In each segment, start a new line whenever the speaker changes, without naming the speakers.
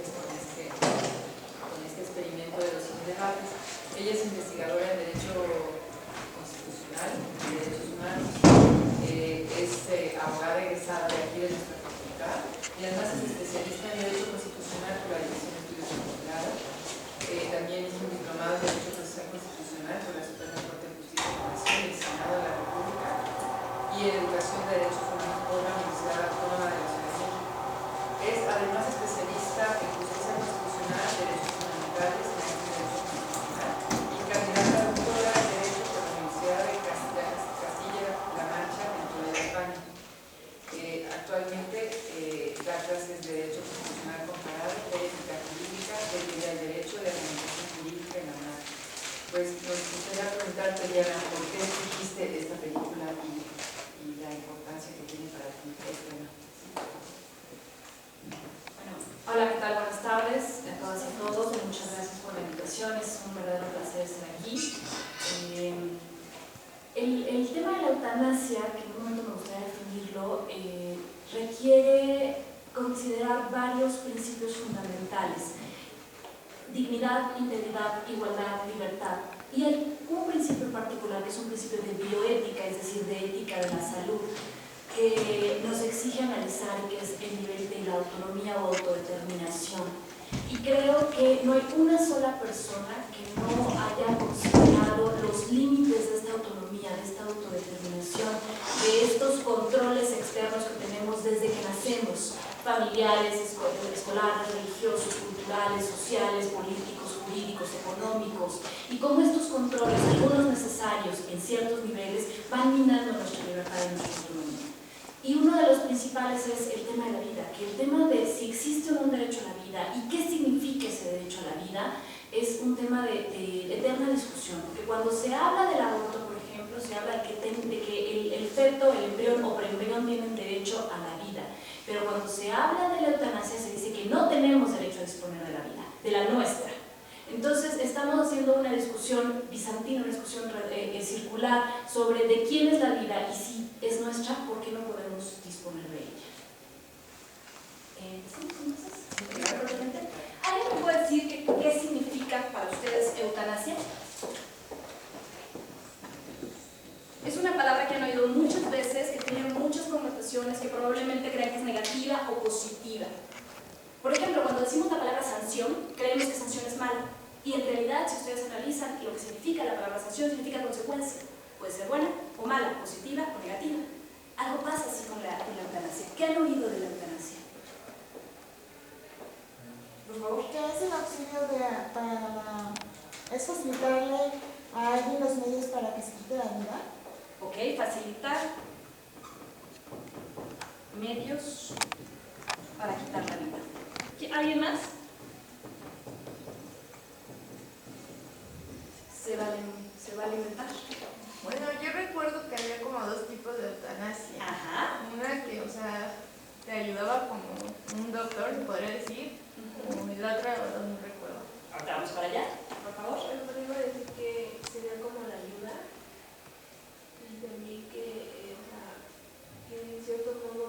este experimento de los debates. Ella es investigadora en Derecho Constitucional y Derechos Humanos, es abogada egresada de aquí de nuestra facultad y además es especialista en Derecho Constitucional por la Dirección de Estudios de Posgrado. También es un diplomado en Derecho Procesal Constitucional por la Suprema Corte de Justicia de la Nación y el Senado de la República y en Educación de Derechos Humanos por la Universidad Autónoma de la Ciudad de México. Es además especialista en Justicia Constitucional, Derechos Fundamentales y Derecho Constitucional y candidata a doctora en Derecho por la Universidad de Castilla-La Mancha en Toledo, España. Actualmente da clases de Derecho Constitucional comparado, de Ética Jurídica, de Teoría del Derecho, de Argumentación Jurídica en la UNAM. Pues nos gustaría preguntarte, Diana, ¿por qué escogiste esta película y la importancia que tiene para ti el tema?
Bueno, hola, ¿qué tal? Buenas tardes a todas y a todos. Muchas gracias por la invitación. Es un verdadero placer estar aquí. El tema de la eutanasia, que en un momento me gustaría definirlo, requiere considerar varios principios fundamentales: dignidad, integridad, igualdad, libertad. Y hay un principio en particular que es un principio de bioética, es decir, de ética de la salud, que nos exige analizar, que es el nivel de la autonomía o autodeterminación. Y creo que no hay una sola persona que no haya considerado los límites de esta autonomía, de esta autodeterminación, de estos controles externos que tenemos desde que nacemos, familiares, escolares, religiosos, culturales, sociales, políticos, jurídicos, económicos, y cómo estos controles, algunos necesarios en ciertos niveles, van minando nuestra libertad y nuestra autonomía. Y uno de los principales es el tema de la vida, que el tema de si existe o no un derecho a la vida y qué significa ese derecho a la vida es un tema de eterna discusión, porque cuando se habla del aborto, por ejemplo, se habla de que el feto, el embrión o preembrión tienen derecho a la vida, pero cuando se habla de la eutanasia se dice que no tenemos derecho a disponer de la vida, de la nuestra. Entonces estamos haciendo una discusión bizantina, una discusión circular sobre de quién es la vida y si es nuestra, ¿por qué no podemos disponer de ella? ¿Alguien me puede decir qué significa para ustedes eutanasia? Es una palabra que han oído muchas veces, que tiene muchas connotaciones, que probablemente crean que es negativa o positiva. Por ejemplo, cuando decimos la palabra sanción, creemos que sanción es mala. Y en realidad, si ustedes analizan lo que significa la palabra sanción, significa consecuencia. Puede ser buena o mala, positiva o negativa. Algo pasa así con la eutanasia. ¿Qué han oído de la eutanasia? Por favor.
¿Qué es el auxilio es facilitarle a alguien los medios para que se quite la vida?
Ok, facilitar medios para quitar la vida. ¿Alguien más? ¿Se va a alimentar?
Bueno, yo recuerdo que había como dos tipos de eutanasia.
Ajá.
Una que, o sea, te ayudaba como un doctor, se podría decir, y la otra, no recuerdo.
Ahora vamos para allá, por favor.
Yo iba a decir que sería como la ayuda y también que en cierto modo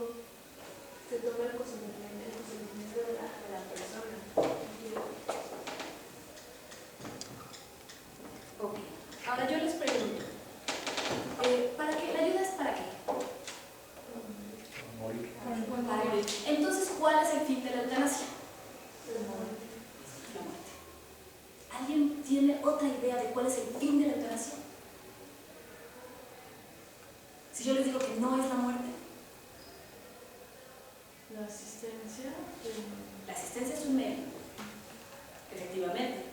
se toma el consentimiento de la persona.
Ok. Ahora yo les pregunto, ¿para qué? ¿La ayuda es para qué? Para morir. Entonces, ¿cuál es el fin de la eutanasia? La muerte. ¿Alguien tiene otra idea de cuál es el fin de la eutanasia? Si yo les digo que no es la muerte.
La asistencia.
La asistencia es un medio, efectivamente.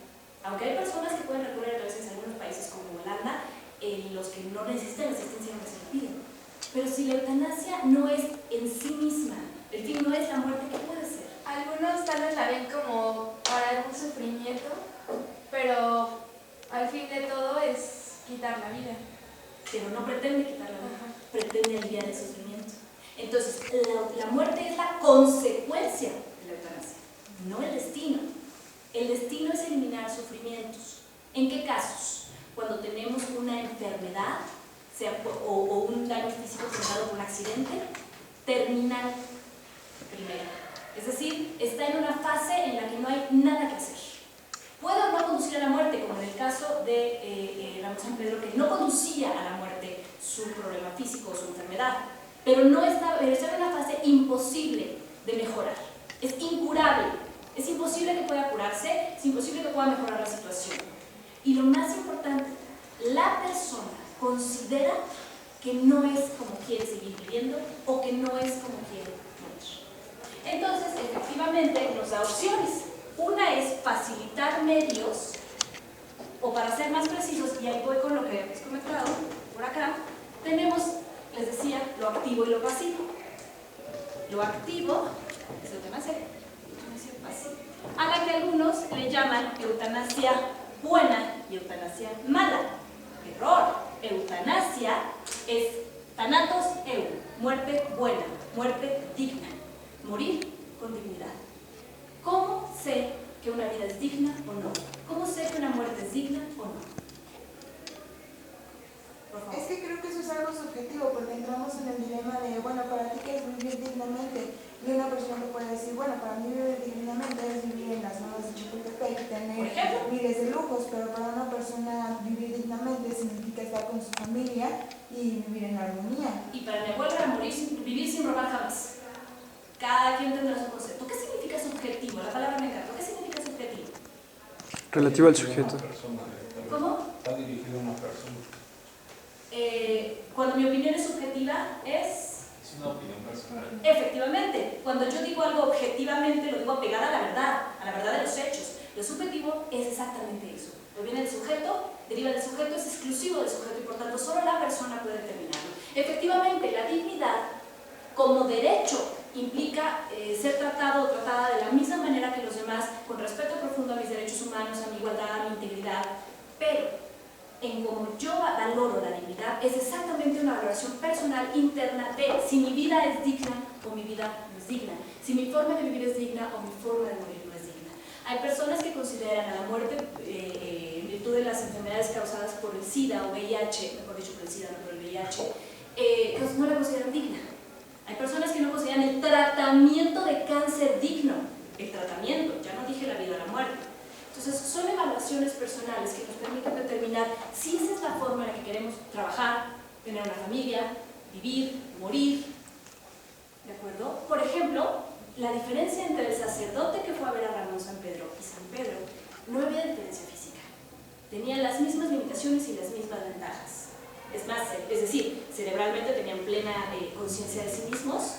Aunque hay personas que pueden recurrir a veces en algunos países como Holanda, en los que no necesitan asistencia, no se le piden. Pero si la eutanasia no es en sí misma, el fin no es la muerte, ¿qué puede ser?
Algunos tal vez la ven como parar un sufrimiento, pero al fin de todo es quitar la vida.
Pero no pretende quitar la vida, pretende aliviar el sufrimiento. Entonces, la muerte es la consecuencia de la eutanasia, no el destino. El destino es eliminar sufrimientos. ¿En qué casos? Cuando tenemos una enfermedad o un daño físico generado por un accidente terminal primero. Es decir, está en una fase en la que hay nada que hacer. Puede o no conducir a la muerte, como en el caso de Ramón San Pedro, que no conducía a la muerte su problema físico o su enfermedad, pero está en una fase imposible de mejorar. Es incurable, es imposible que pueda curarse, es imposible que pueda mejorar la situación. Y lo más importante, la persona considera que no es como quiere seguir viviendo o que no es como quiere morir. Entonces, efectivamente, nos da opciones. Una es facilitar medios, o para ser más precisos, y ahí voy con lo que hemos comentado por acá, tenemos, les decía, lo activo y lo pasivo. Lo activo es eutanasia pasiva, a la que algunos le llaman eutanasia buena y eutanasia mala. Error. Eutanasia es thanatos eu, muerte buena, muerte digna, morir con dignidad. ¿Cómo sé que una vida es digna o no? ¿Cómo sé que una muerte es digna o no? Por favor.
Es que creo que eso es algo subjetivo, porque entramos en el dilema de, bueno, ¿para ti qué es vivir dignamente? Y una persona que puede decir, bueno, para mí vivir dignamente es vivir en las zonas de Chapultepec, tener miles de lujos, pero para una persona vivir dignamente significa estar con su familia y vivir en armonía.
Y para mi abuela era vivir sin robar jamás. Cada quien tendrá su concepto. ¿Qué significa subjetivo? La palabra me encanta. ¿Qué significa subjetivo?
Relativo al sujeto.
¿Cómo?
Está dirigido a una persona.
Cuando mi opinión es subjetiva, es
una opinión personal.
efectivamente. Cuando yo digo algo objetivamente, lo digo apegada a la verdad de los hechos. Lo subjetivo es exactamente eso. Proviene del sujeto, deriva del sujeto, es exclusivo del sujeto y por tanto solo la persona puede determinarlo. Efectivamente, la dignidad como derecho implica ser tratado o tratada de la misma manera que los demás, con respeto profundo a mis derechos humanos, a mi igualdad, a mi integridad, pero en cómo yo valoro la dignidad es exactamente una valoración personal interna de si mi vida es digna o mi vida no es digna, si mi forma de vivir es digna o mi forma de morir no es digna. Hay personas que consideran a la muerte en virtud de las enfermedades causadas por el SIDA o VIH, mejor dicho por el SIDA, no por el VIH, no la consideran digna. Hay personas que no consideran el tratamiento de cáncer digno, el tratamiento, ya no dije la vida o la muerte. Entonces son evaluaciones personales que nos permiten determinar si esa es la forma en la que queremos trabajar, tener una familia, vivir, morir, ¿de acuerdo? Por ejemplo, la diferencia entre el sacerdote que fue a ver a Ramón San Pedro y San Pedro, no había diferencia física, tenían las mismas limitaciones y las mismas ventajas. Es más, es decir, cerebralmente tenían plena conciencia de sí mismos,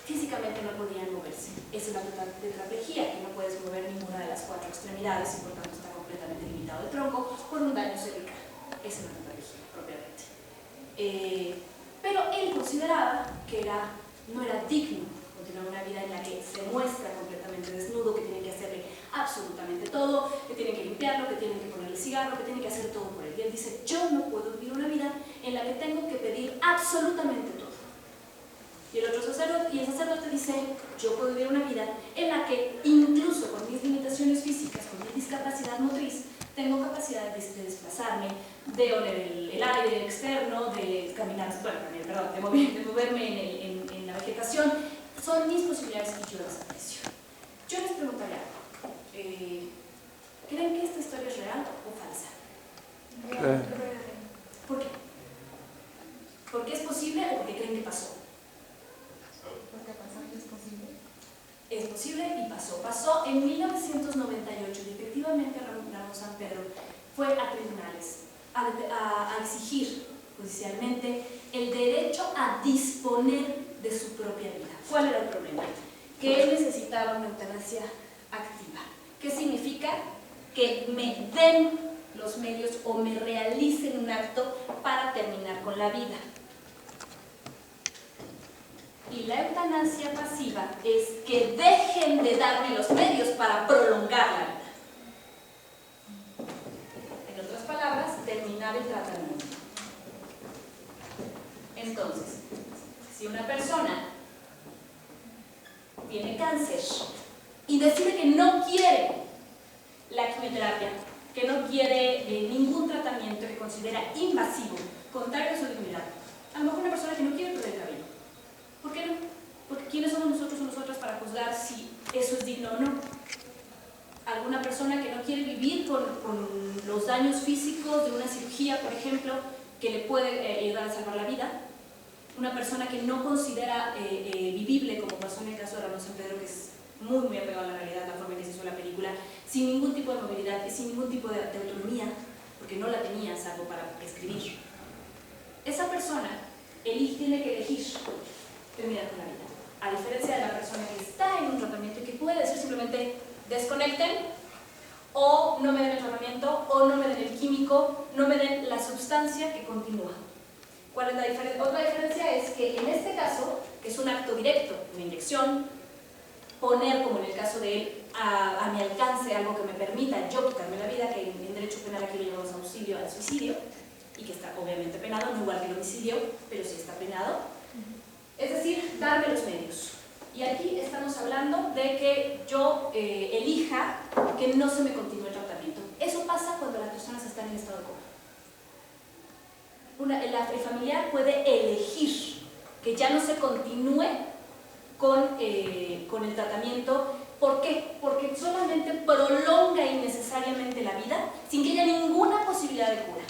físicamente no podían moverse. Esa es la tetraplegia, que no puedes mover ninguna de las cuatro extremidades y por tanto está completamente limitado el tronco por un daño cervical. Esa es la tetraplegia propiamente. Pero él consideraba que no era digno continuar una vida en la que se muestra completamente desnudo, que tienen que hacerle absolutamente todo, que tienen que limpiarlo, que tienen que ponerle cigarro, que tienen que hacer todo por él. Y él dice, yo no puedo vivir una vida en la que tengo que pedir absolutamente todo. Y el sacerdote dice, yo puedo vivir una vida en la que incluso con mis limitaciones físicas, con mi discapacidad motriz, tengo capacidad de desplazarme, de oler el aire externo, de caminar, de moverme en la vegetación. Son mis posibilidades y yo las aprecio. Yo les preguntaría algo. ¿Creen que esta historia es real o falsa? ¿Por qué? ¿Por qué es posible o por qué creen que pasó?
Porque pasar es posible.
Es posible y pasó. Pasó en 1998 y efectivamente Ramón San Pedro fue a tribunales a exigir judicialmente el derecho a disponer de su propia vida. ¿Cuál era el problema? Que él necesitaba una eutanasia activa. ¿Qué significa? Que me den los medios o me realicen un acto para terminar con la vida. Y la eutanasia pasiva es que dejen de darme los medios para prolongar la vida. En otras palabras, terminar el tratamiento. Entonces, si una persona tiene cáncer y decide que no quiere la quimioterapia, que no quiere ningún tratamiento que considera invasivo, contrario a su dignidad, a lo mejor una persona que no quiere perder el cabello. ¿Por qué no? Porque ¿quiénes somos nosotros o nosotras para juzgar si eso es digno o no? persona que no quiere vivir con los daños físicos de una cirugía, por ejemplo, que le puede ayudar a salvar la vida. Una persona que no considera vivible, como pasó en el caso de Ramón San Pedro, que es muy, muy apegado a la realidad, la forma en que se hizo la película, sin ningún tipo de movilidad y sin ningún tipo de autonomía, porque no la tenía, salvo para escribir. Esa persona tiene que elegir terminar con la vida. A diferencia de la persona que está en un tratamiento y que puede decir simplemente desconecten, o no me den el tratamiento, o no me den el químico, no me den la sustancia que continúa. ¿Cuál es la diferencia? Otra diferencia es que en este caso, que es un acto directo, una inyección, poner, como en el caso de él, a mi alcance algo que me permita yo quitarme la vida, que en derecho penal aquí lo llamamos auxilio al suicidio, y que está obviamente penado, no igual que el homicidio, pero sí está penado. Es decir, darme los medios. Y aquí estamos hablando de que yo elija que no se me continúe el tratamiento. Eso pasa cuando las personas están en estado de coma. El familiar puede elegir que ya no se continúe con el tratamiento. ¿Por qué? Porque solamente prolonga innecesariamente la vida sin que haya ninguna posibilidad de cura.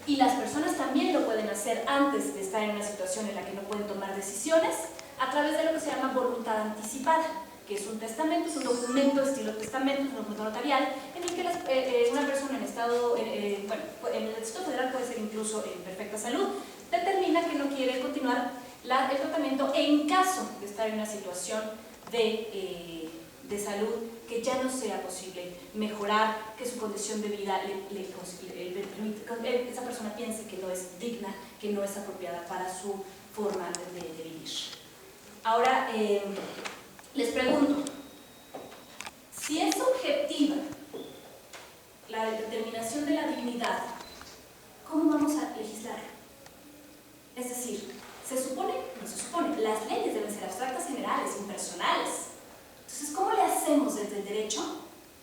Y las personas también lo pueden hacer antes de estar en una situación en la que no pueden tomar decisiones, a través de lo que se llama voluntad anticipada, que es un testamento, es un documento estilo testamento, es un documento notarial, en el que una persona en estado, bueno, en el Distrito Federal puede ser incluso en perfecta salud, determina que no quiere continuar el tratamiento en caso de estar en una situación de salud que ya no sea posible mejorar, que su condición de vida esa persona piense que no es digna, que no es apropiada para su forma de vivir. Ahora, les pregunto, si es objetiva la determinación de la dignidad, ¿cómo vamos a legislar? Es decir, ¿se supone? No se supone. Las leyes deben ser abstractas, generales, impersonales. Entonces, ¿cómo le hacemos desde el derecho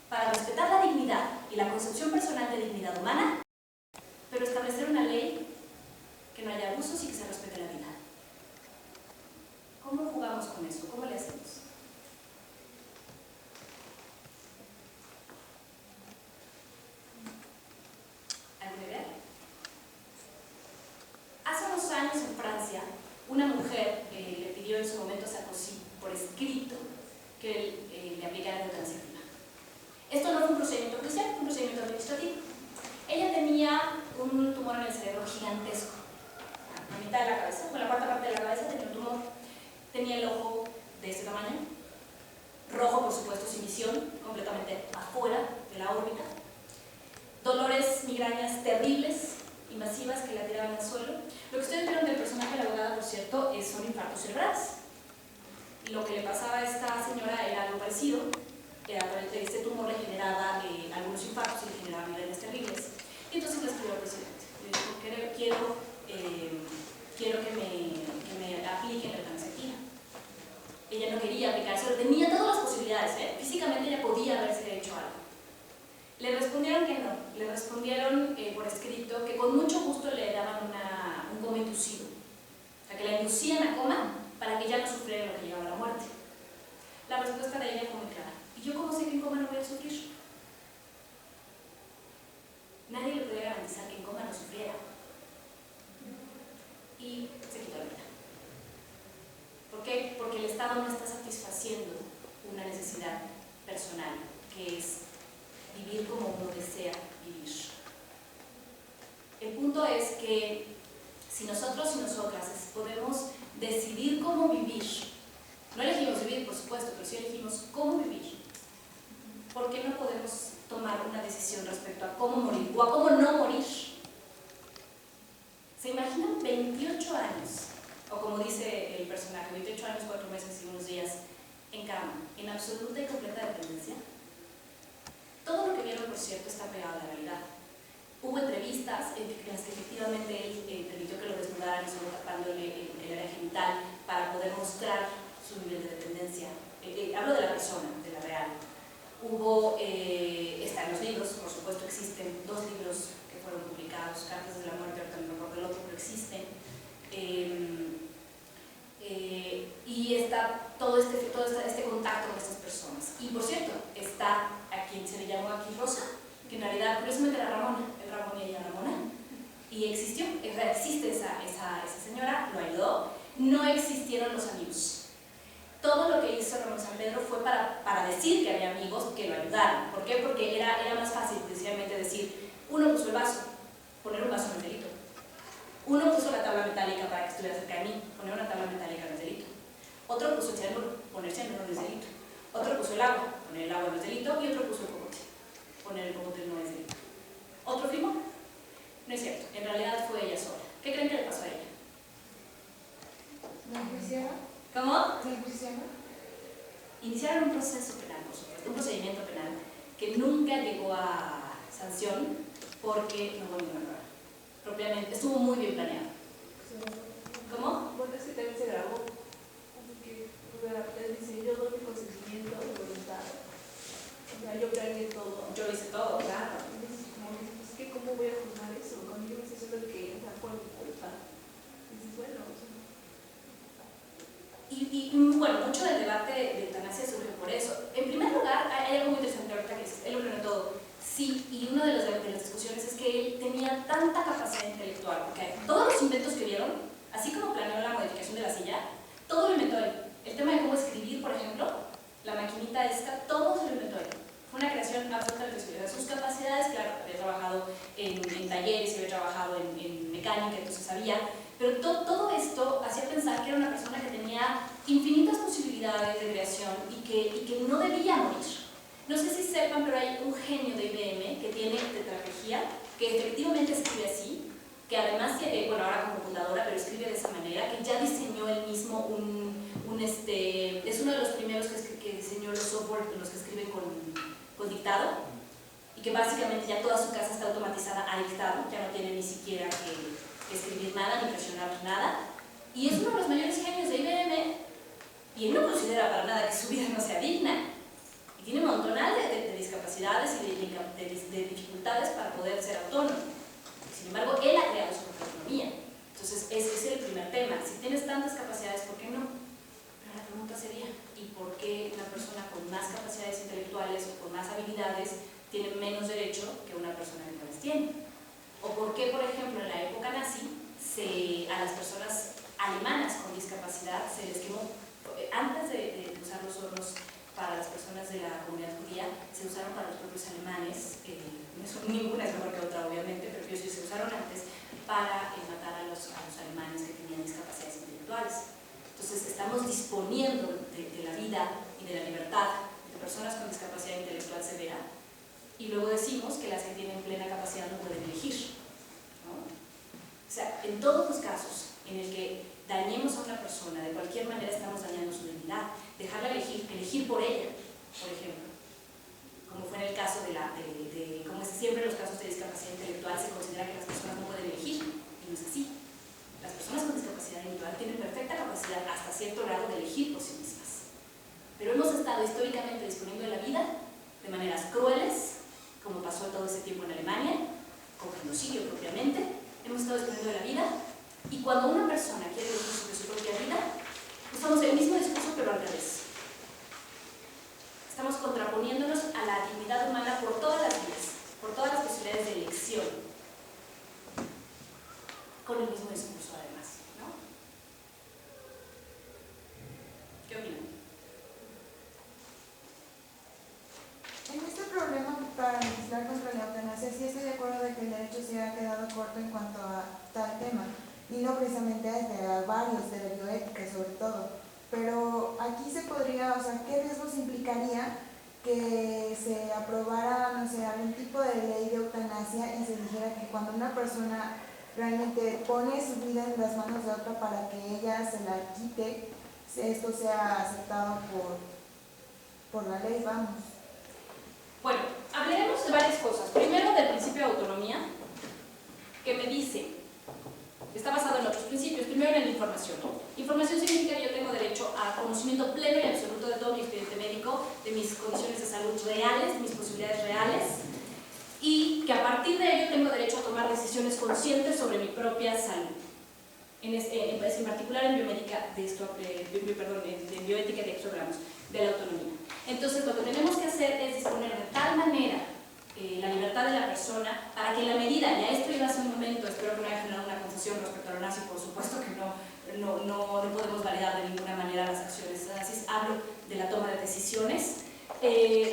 para respetar la dignidad y la concepción personal de dignidad humana, pero establecer una ley que no haya abusos y que se respete la vida? ¿Cómo jugamos con eso? ¿Cómo le hacemos? ¿Alguna idea? Hace unos años en Francia, una mujer le pidió en su momento a Sarkozy, por escrito, que le aplicara la eutanasia activa. Esto no fue un procedimiento judicial, fue un procedimiento administrativo. Ella tenía un tumor en el cerebro gigantesco, a la mitad de la cabeza, con la cuarta parte de la cabeza tenía un tumor, tenía el ojo de este tamaño, rojo por supuesto, sin visión, completamente afuera de la órbita, dolores, migrañas terribles y masivas que la tiraban al suelo. Lo que ustedes vieron del personaje de la abogada, por cierto, son infartos cerebrales. Lo que le pasaba a esta señora era algo parecido. Este tumor le generaba algunos infartos y le generaba migrañas terribles. Y entonces le escribió al presidente. Le dijo, quiero que me apliquen la eutanasia activa. Ella no quería aplicarse, tenía todas las posibilidades, físicamente ella podía haberse hecho algo. Le respondieron que no, le respondieron por escrito que con mucho gusto le daban un coma inducido. O sea, que la inducían a coma para que ya no sufriera lo que llevaba a la muerte. La respuesta de ella fue muy clara. ¿Y yo cómo sé que en coma no voy a sufrir? Nadie le podía garantizar que en coma no sufriera. Y se quitó la vida. ¿Por qué? Porque el Estado no está satisfaciendo una necesidad personal, que es vivir como uno desea vivir. El punto es que si nosotros y nosotras podemos decidir cómo vivir, no elegimos vivir, por supuesto, pero sí elegimos cómo vivir, ¿por qué no podemos tomar una decisión respecto a cómo morir o a cómo no morir? ¿Se imaginan 28 años, o como dice el personaje, 28 años, 4 meses y unos días en cama, en absoluta y completa dependencia? Todo lo que vieron, por cierto, está pegado a la realidad. Hubo entrevistas en las que efectivamente él permitió que lo desnudaran, solo tapándole el área genital para poder mostrar su nivel de dependencia. Hablo de la persona, de la real. Están los libros, por supuesto existen 2 libros que fueron publicados, Cartas de la Muerte, ahorita no me acuerdo del otro, pero existen. Y está todo este contacto con estas personas. Y por cierto, está aquí quien se le llamó aquí Rosa, que en realidad curiosamente era Ramona, el Ramón y ella Ramona, y existió, o sea, existe esa señora, lo ayudó, no existieron los amigos. Todo lo que hizo Ramón San Pedro fue para decir que había amigos que lo ayudaron. ¿Por qué? Porque era más fácil precisamente decir, uno puso el vaso, poner un vaso no es delito. Uno puso la tabla metálica para que estuviera cerca de mí, poner una tabla metálica no es delito. Otro puso el cianuro, poner cianuro no es delito. Otro puso el agua, poner el agua no es delito. Y otro puso el cocote, poner el cocote no es delito. ¿Otro firmó? No es cierto, en realidad fue ella sola. ¿Qué creen que le pasó a ella?
¿Me enjuiciaron?
¿Cómo?
¿Me enjuiciaron?
Iniciaron un proceso penal, por supuesto, un procedimiento penal que nunca llegó a sanción porque no hubo ninguna prueba. Propiamente, estuvo muy bien planeado. ¿Cómo?
Bueno, es que también se grabó. Así que, él dice, yo doy mi consentimiento de voluntad. O sea, yo planeé todo.
Yo hice todo, claro.
Entonces, como que, pues, ¿qué, ¿cómo voy a juzgar eso? Cuando yo me estoy diciendo que, o sea, fue mi culpa. Dices, bueno, o sea,
Y bueno, mucho del debate de eutanasia surge por eso. En primer lugar, hay algo muy interesante ahorita que él lo planeó todo. Sí, y una de las discusiones es que él tenía tanta capacidad intelectual, porque todos los inventos que vieron, así como planeó la modificación de la silla, todo lo inventó él. El tema de cómo escribir, por ejemplo, la maquinita esta, todo se lo inventó él. Fue una creación absolutamente exclusiva. Sus capacidades, claro, había trabajado en talleres, había trabajado en mecánica, entonces sabía, pero todo esto hacía pensar que era una persona que tenía infinitas posibilidades de creación y que no debía morir. No sé si sepan, pero hay un genio de IBM que tiene tetraplegia, que efectivamente escribe así, que además, bueno, ahora como computadora, pero escribe de esa manera, que ya diseñó él mismo es uno de los primeros que diseñó los software, los que escriben con dictado, y que básicamente ya toda su casa está automatizada a dictado, ya no tiene ni siquiera que escribir nada, ni presionar nada, y es uno de los mayores genios de IBM, y él no considera para nada que su vida no sea digna, y tiene un montonal de discapacidades y de dificultades para poder ser autónomo. Sin embargo, él ha creado su propia autonomía. Entonces, ese es el primer tema. Si tienes tantas capacidades, ¿por qué no? Pero la pregunta sería, ¿y por qué una persona con más capacidades intelectuales o con más habilidades tiene menos derecho que una persona que no las tiene? ¿O por qué, por ejemplo, en la época nazi, a las personas alemanas con discapacidad se les quemó? Antes de usar los hornos para las personas de la comunidad judía, se usaron para los propios alemanes, ninguna es mejor que otra obviamente, pero sí se usaron antes para matar a los alemanes que tenían discapacidades intelectuales. Entonces estamos disponiendo de la vida y de la libertad de personas con discapacidad intelectual severa y luego decimos que las que tienen plena capacidad no pueden elegir, ¿no? O sea, en todos los casos en el que dañemos a una persona, de cualquier manera estamos dañando su dignidad. Dejarla elegir por ella, por ejemplo, como fue en el caso como es siempre en los casos de discapacidad intelectual se considera que las personas no pueden elegir, y no es así. Las personas con discapacidad intelectual tienen perfecta capacidad hasta cierto grado de elegir por sí mismas, pero hemos estado históricamente disponiendo de la vida de maneras crueles, como pasó todo ese tiempo en Alemania, con genocidio propiamente. Hemos estado disponiendo de la vida, y cuando una persona quiere elegir sobre su propia vida, usamos el mismo discurso pero al revés. Estamos contraponiéndonos a la dignidad humana por todas las vías, por todas las posibilidades de elección, con el mismo discurso además, ¿no? ¿Qué opinan?
En este problema para legislar contra la eutanasia, sí estoy de acuerdo de que el derecho se ha quedado corto en cuanto a tal tema, y no precisamente a este, a varios de la bioética sobre todo. Pero aquí se podría, o sea, ¿qué riesgos implicaría que se aprobara, no sé, algún tipo de ley de eutanasia y se dijera que cuando una persona realmente pone su vida en las manos de otra para que ella se la quite, esto sea aceptado por la ley, vamos?
Bueno, hablaremos de varias cosas. Primero, del principio de autonomía, que me dice, está basado en otros principios. Primero, en la información. Información significa que yo tengo derecho a conocimiento pleno y absoluto de todo mi expediente médico, de mis condiciones de salud reales, de mis posibilidades reales, y que a partir de ello tengo derecho a tomar decisiones conscientes sobre mi propia salud. En particular en biomédica en bioética de esto hablamos, de la autonomía. Entonces, lo que tenemos que hacer es disponer de tal manera hablo de la toma de decisiones.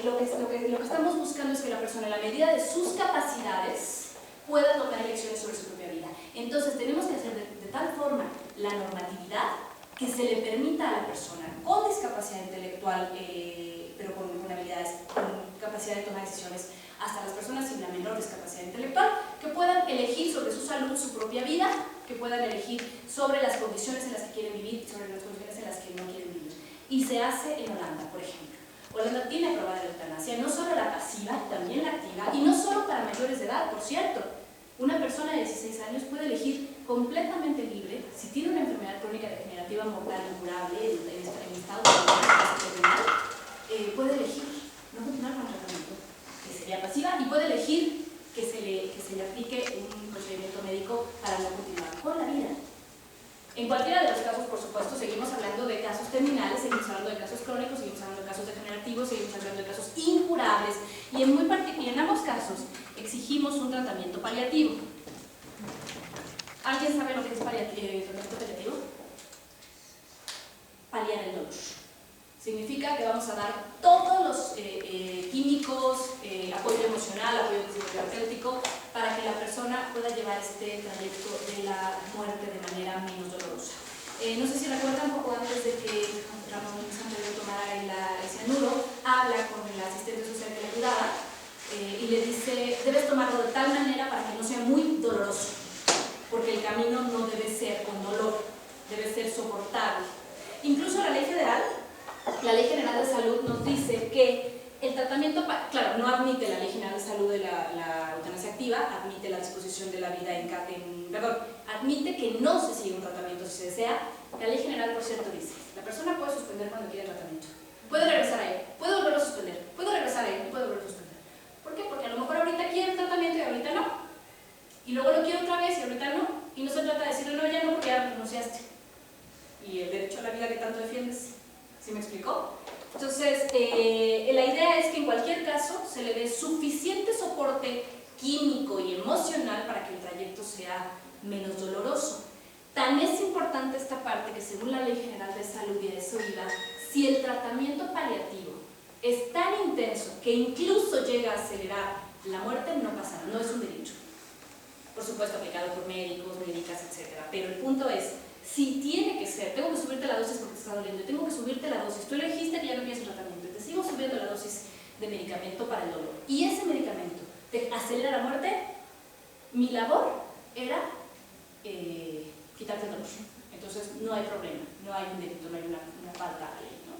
Lo que estamos buscando es que la persona, en la medida de sus capacidades, pueda tomar elecciones sobre su propia vida. Entonces tenemos que hacer de tal forma la normatividad que se le permita a la persona con discapacidad intelectual, pero con habilidades, con capacidad de tomar decisiones, hasta las personas sin la menor discapacidad intelectual, que puedan elegir sobre su salud, su propia vida, que puedan elegir sobre las condiciones en las que quieren vivir y sobre las condiciones en las que no quieren vivir. Y se hace en Holanda, por ejemplo. Holanda tiene aprobada la eutanasia, no solo la pasiva, también la activa, y no solo para mayores de edad, por cierto. Una persona de 16 años puede elegir completamente libre, si tiene una enfermedad crónica degenerativa mortal incurable, en estado terminal, puede elegir no continuar con el tratamiento, que sería pasiva, y puede elegir que se le aplique un procedimiento médico para no continuar con la vida. En cualquiera de los casos, por supuesto, seguimos hablando de casos terminales, seguimos hablando de casos crónicos, seguimos hablando de casos degenerativos, seguimos hablando de casos incurables, y en ambos casos exigimos un tratamiento paliativo. ¿Alguien sabe lo que es tratamiento paliativo? Paliar el dolor. Significa que vamos a dar todos los químicos, apoyo emocional, apoyo psicoterapéutico, para que la persona pueda llevar este trayecto de la muerte de manera menos dolorosa. No sé si recuerdan, un poco antes de que Ramón Santander tomara el cianuro, habla con el asistente social que le ayudaba y le dice: debes tomarlo de tal manera para que no sea muy doloroso, porque el camino no debe ser con dolor, debe ser soportable. Incluso la Ley General de Salud nos dice que el tratamiento, claro, no admite la Ley General de Salud de la eutanasia activa, admite la disposición de la vida admite que no se sigue un tratamiento si se desea. La Ley General, por cierto, dice: la persona puede suspender cuando quiera el tratamiento, puede regresar a él, puede volverlo a suspender, puede regresar a él y puede volverlo a suspender. ¿Por qué? Porque a lo mejor ahorita quiere el tratamiento y ahorita no, y luego lo quiere otra vez y ahorita no, y no se trata de decirle: no, ya no, porque ya renunciaste. Y el derecho a la vida que tanto defiendes. ¿Sí me explicó? Entonces, la idea es que en cualquier caso se le dé suficiente soporte químico y emocional para que el trayecto sea menos doloroso. Tan es importante esta parte que, según la Ley General de Salud, y a eso iba, si el tratamiento paliativo es tan intenso que incluso llega a acelerar la muerte, no pasa nada, no es un derecho. Por supuesto, aplicado por médicos, médicas, etc. Pero el punto es: si tiene que ser, tengo que subirte la dosis porque te está doliendo, tengo que subirte la dosis, tú elegiste que ya no quieres el tratamiento, te sigo subiendo la dosis de medicamento para el dolor, y ese medicamento te acelera la muerte, mi labor era quitarte el dolor. Entonces no hay problema, no hay un delito, no hay una falta a la ley, ¿no?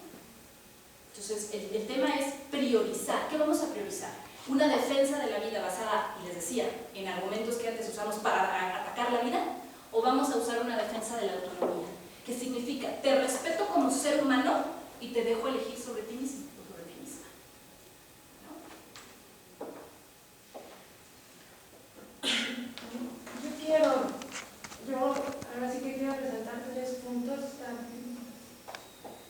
Entonces el tema es priorizar. ¿Qué vamos a priorizar? Una defensa de la vida basada, y les decía, en argumentos que antes usamos para atacar la vida, o vamos a usar una defensa de la autonomía, que significa: te respeto como ser humano y te dejo elegir sobre ti mismo o sobre ti misma, ¿no?
Yo ahora sí que quiero presentar 3 puntos.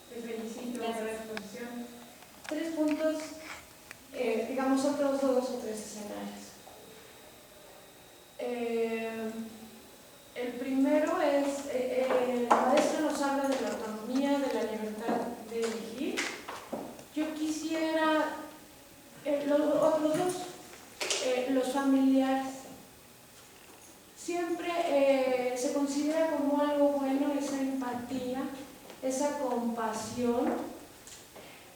Te felicito por la exposición. 3 puntos, digamos otros 2 o 3 escenarios. El primero es, el maestro nos habla de la autonomía, de la libertad de elegir. Yo quisiera, los otros 2, los familiares. Siempre se considera como algo bueno esa empatía, esa compasión.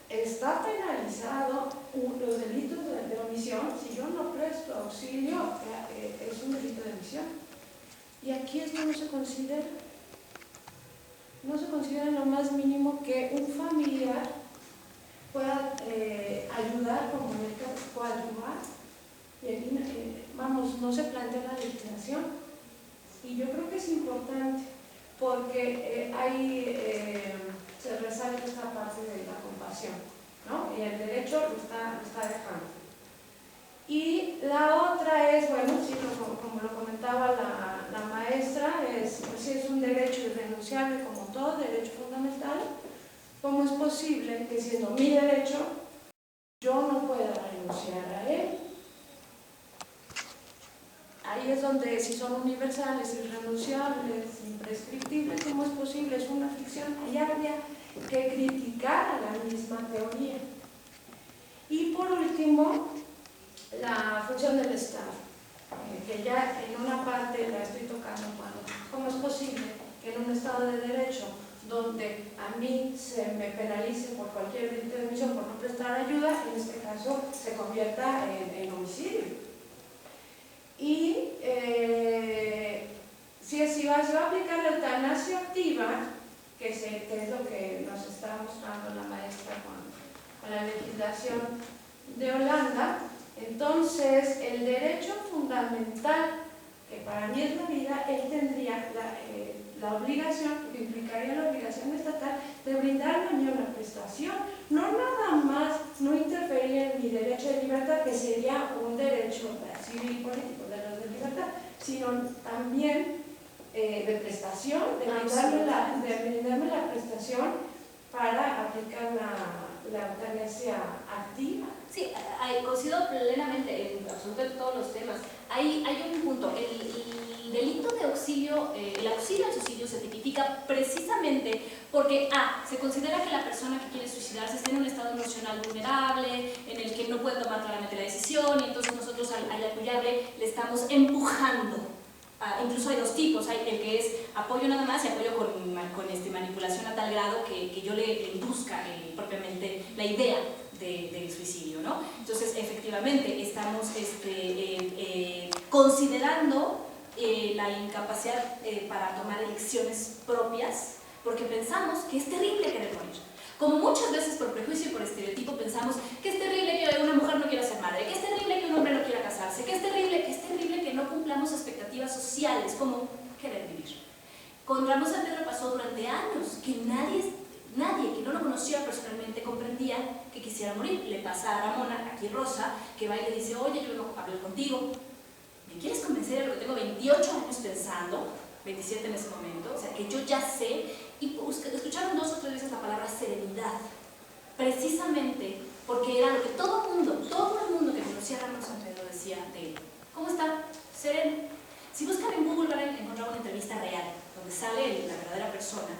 Está penalizado los delitos de omisión. Si yo no presto auxilio, es un delito de omisión. Y aquí esto no se considera. No se considera en lo más mínimo que un familiar pueda ayudar, como en el caso coadyuvar. Y aquí, no se plantea la legislación. Y yo creo que es importante, porque se resalta esta parte de la compasión, ¿no? Y el derecho lo está dejando. Y la otra es, bueno, sí, como lo comentaba la maestra, sí es un derecho irrenunciable como todo derecho fundamental. ¿Cómo es posible que, siendo mi derecho, yo no pueda renunciar a él? Ahí
es donde, si son universales, irrenunciables, imprescriptibles, ¿cómo es posible? Es una ficción. Y habría que criticar a la misma teoría. Y por último, la función del Estado, que ya en una parte la estoy tocando cuando, ¿cómo es posible que en un Estado de Derecho, donde a mí se me penalice por cualquier delito de omisión por no prestar ayuda, en este caso se convierta en homicidio? Y si se va a aplicar la eutanasia activa, que es lo que nos está mostrando la maestra con la legislación de Holanda, entonces el derecho fundamental, que para mí es la vida, él tendría la obligación, que implicaría la obligación estatal de brindarme a mí una prestación, no nada más no interferir en mi derecho de libertad, que sería un derecho civil y político de los de libertad, sino también de prestación, de brindarme la prestación para aplicar la eutanasia activa.
Sí, coincido plenamente en absolutamente todos los temas. Hay un punto, el delito de auxilio, el auxilio al suicidio se tipifica precisamente porque se considera que la persona que quiere suicidarse está en un estado emocional vulnerable, en el que no puede tomar claramente la decisión, y entonces nosotros al apoyarle le estamos empujando. Incluso hay dos tipos, hay el que es apoyo nada más y apoyo con manipulación a tal grado que yo le induzca propiamente la idea del suicidio, ¿no? Entonces, efectivamente, estamos considerando la incapacidad para tomar elecciones propias, porque pensamos que es terrible querer morir. Como muchas veces por prejuicio y por estereotipo pensamos que es terrible que una mujer no quiera ser madre, que es terrible que un hombre no quiera casarse, que es terrible que no cumplamos expectativas sociales como querer vivir. Con Ramón San Pedro pasó durante años que nadie que no lo conocía personalmente comprendía que quisiera morir. Le pasa a Ramona, aquí Rosa, que va y le dice: oye, yo vengo a hablar contigo, ¿me quieres convencer de lo que tengo 28 años pensando? 27 en ese momento, o sea que yo ya sé. Y escucharon 2 o 3 veces la palabra serenidad, precisamente porque era lo que todo el mundo que conocía a Ramón San Pedro decía de él. ¿Cómo está? Sereno. Si buscan en Google van a encontrar una entrevista real, donde sale la verdadera persona,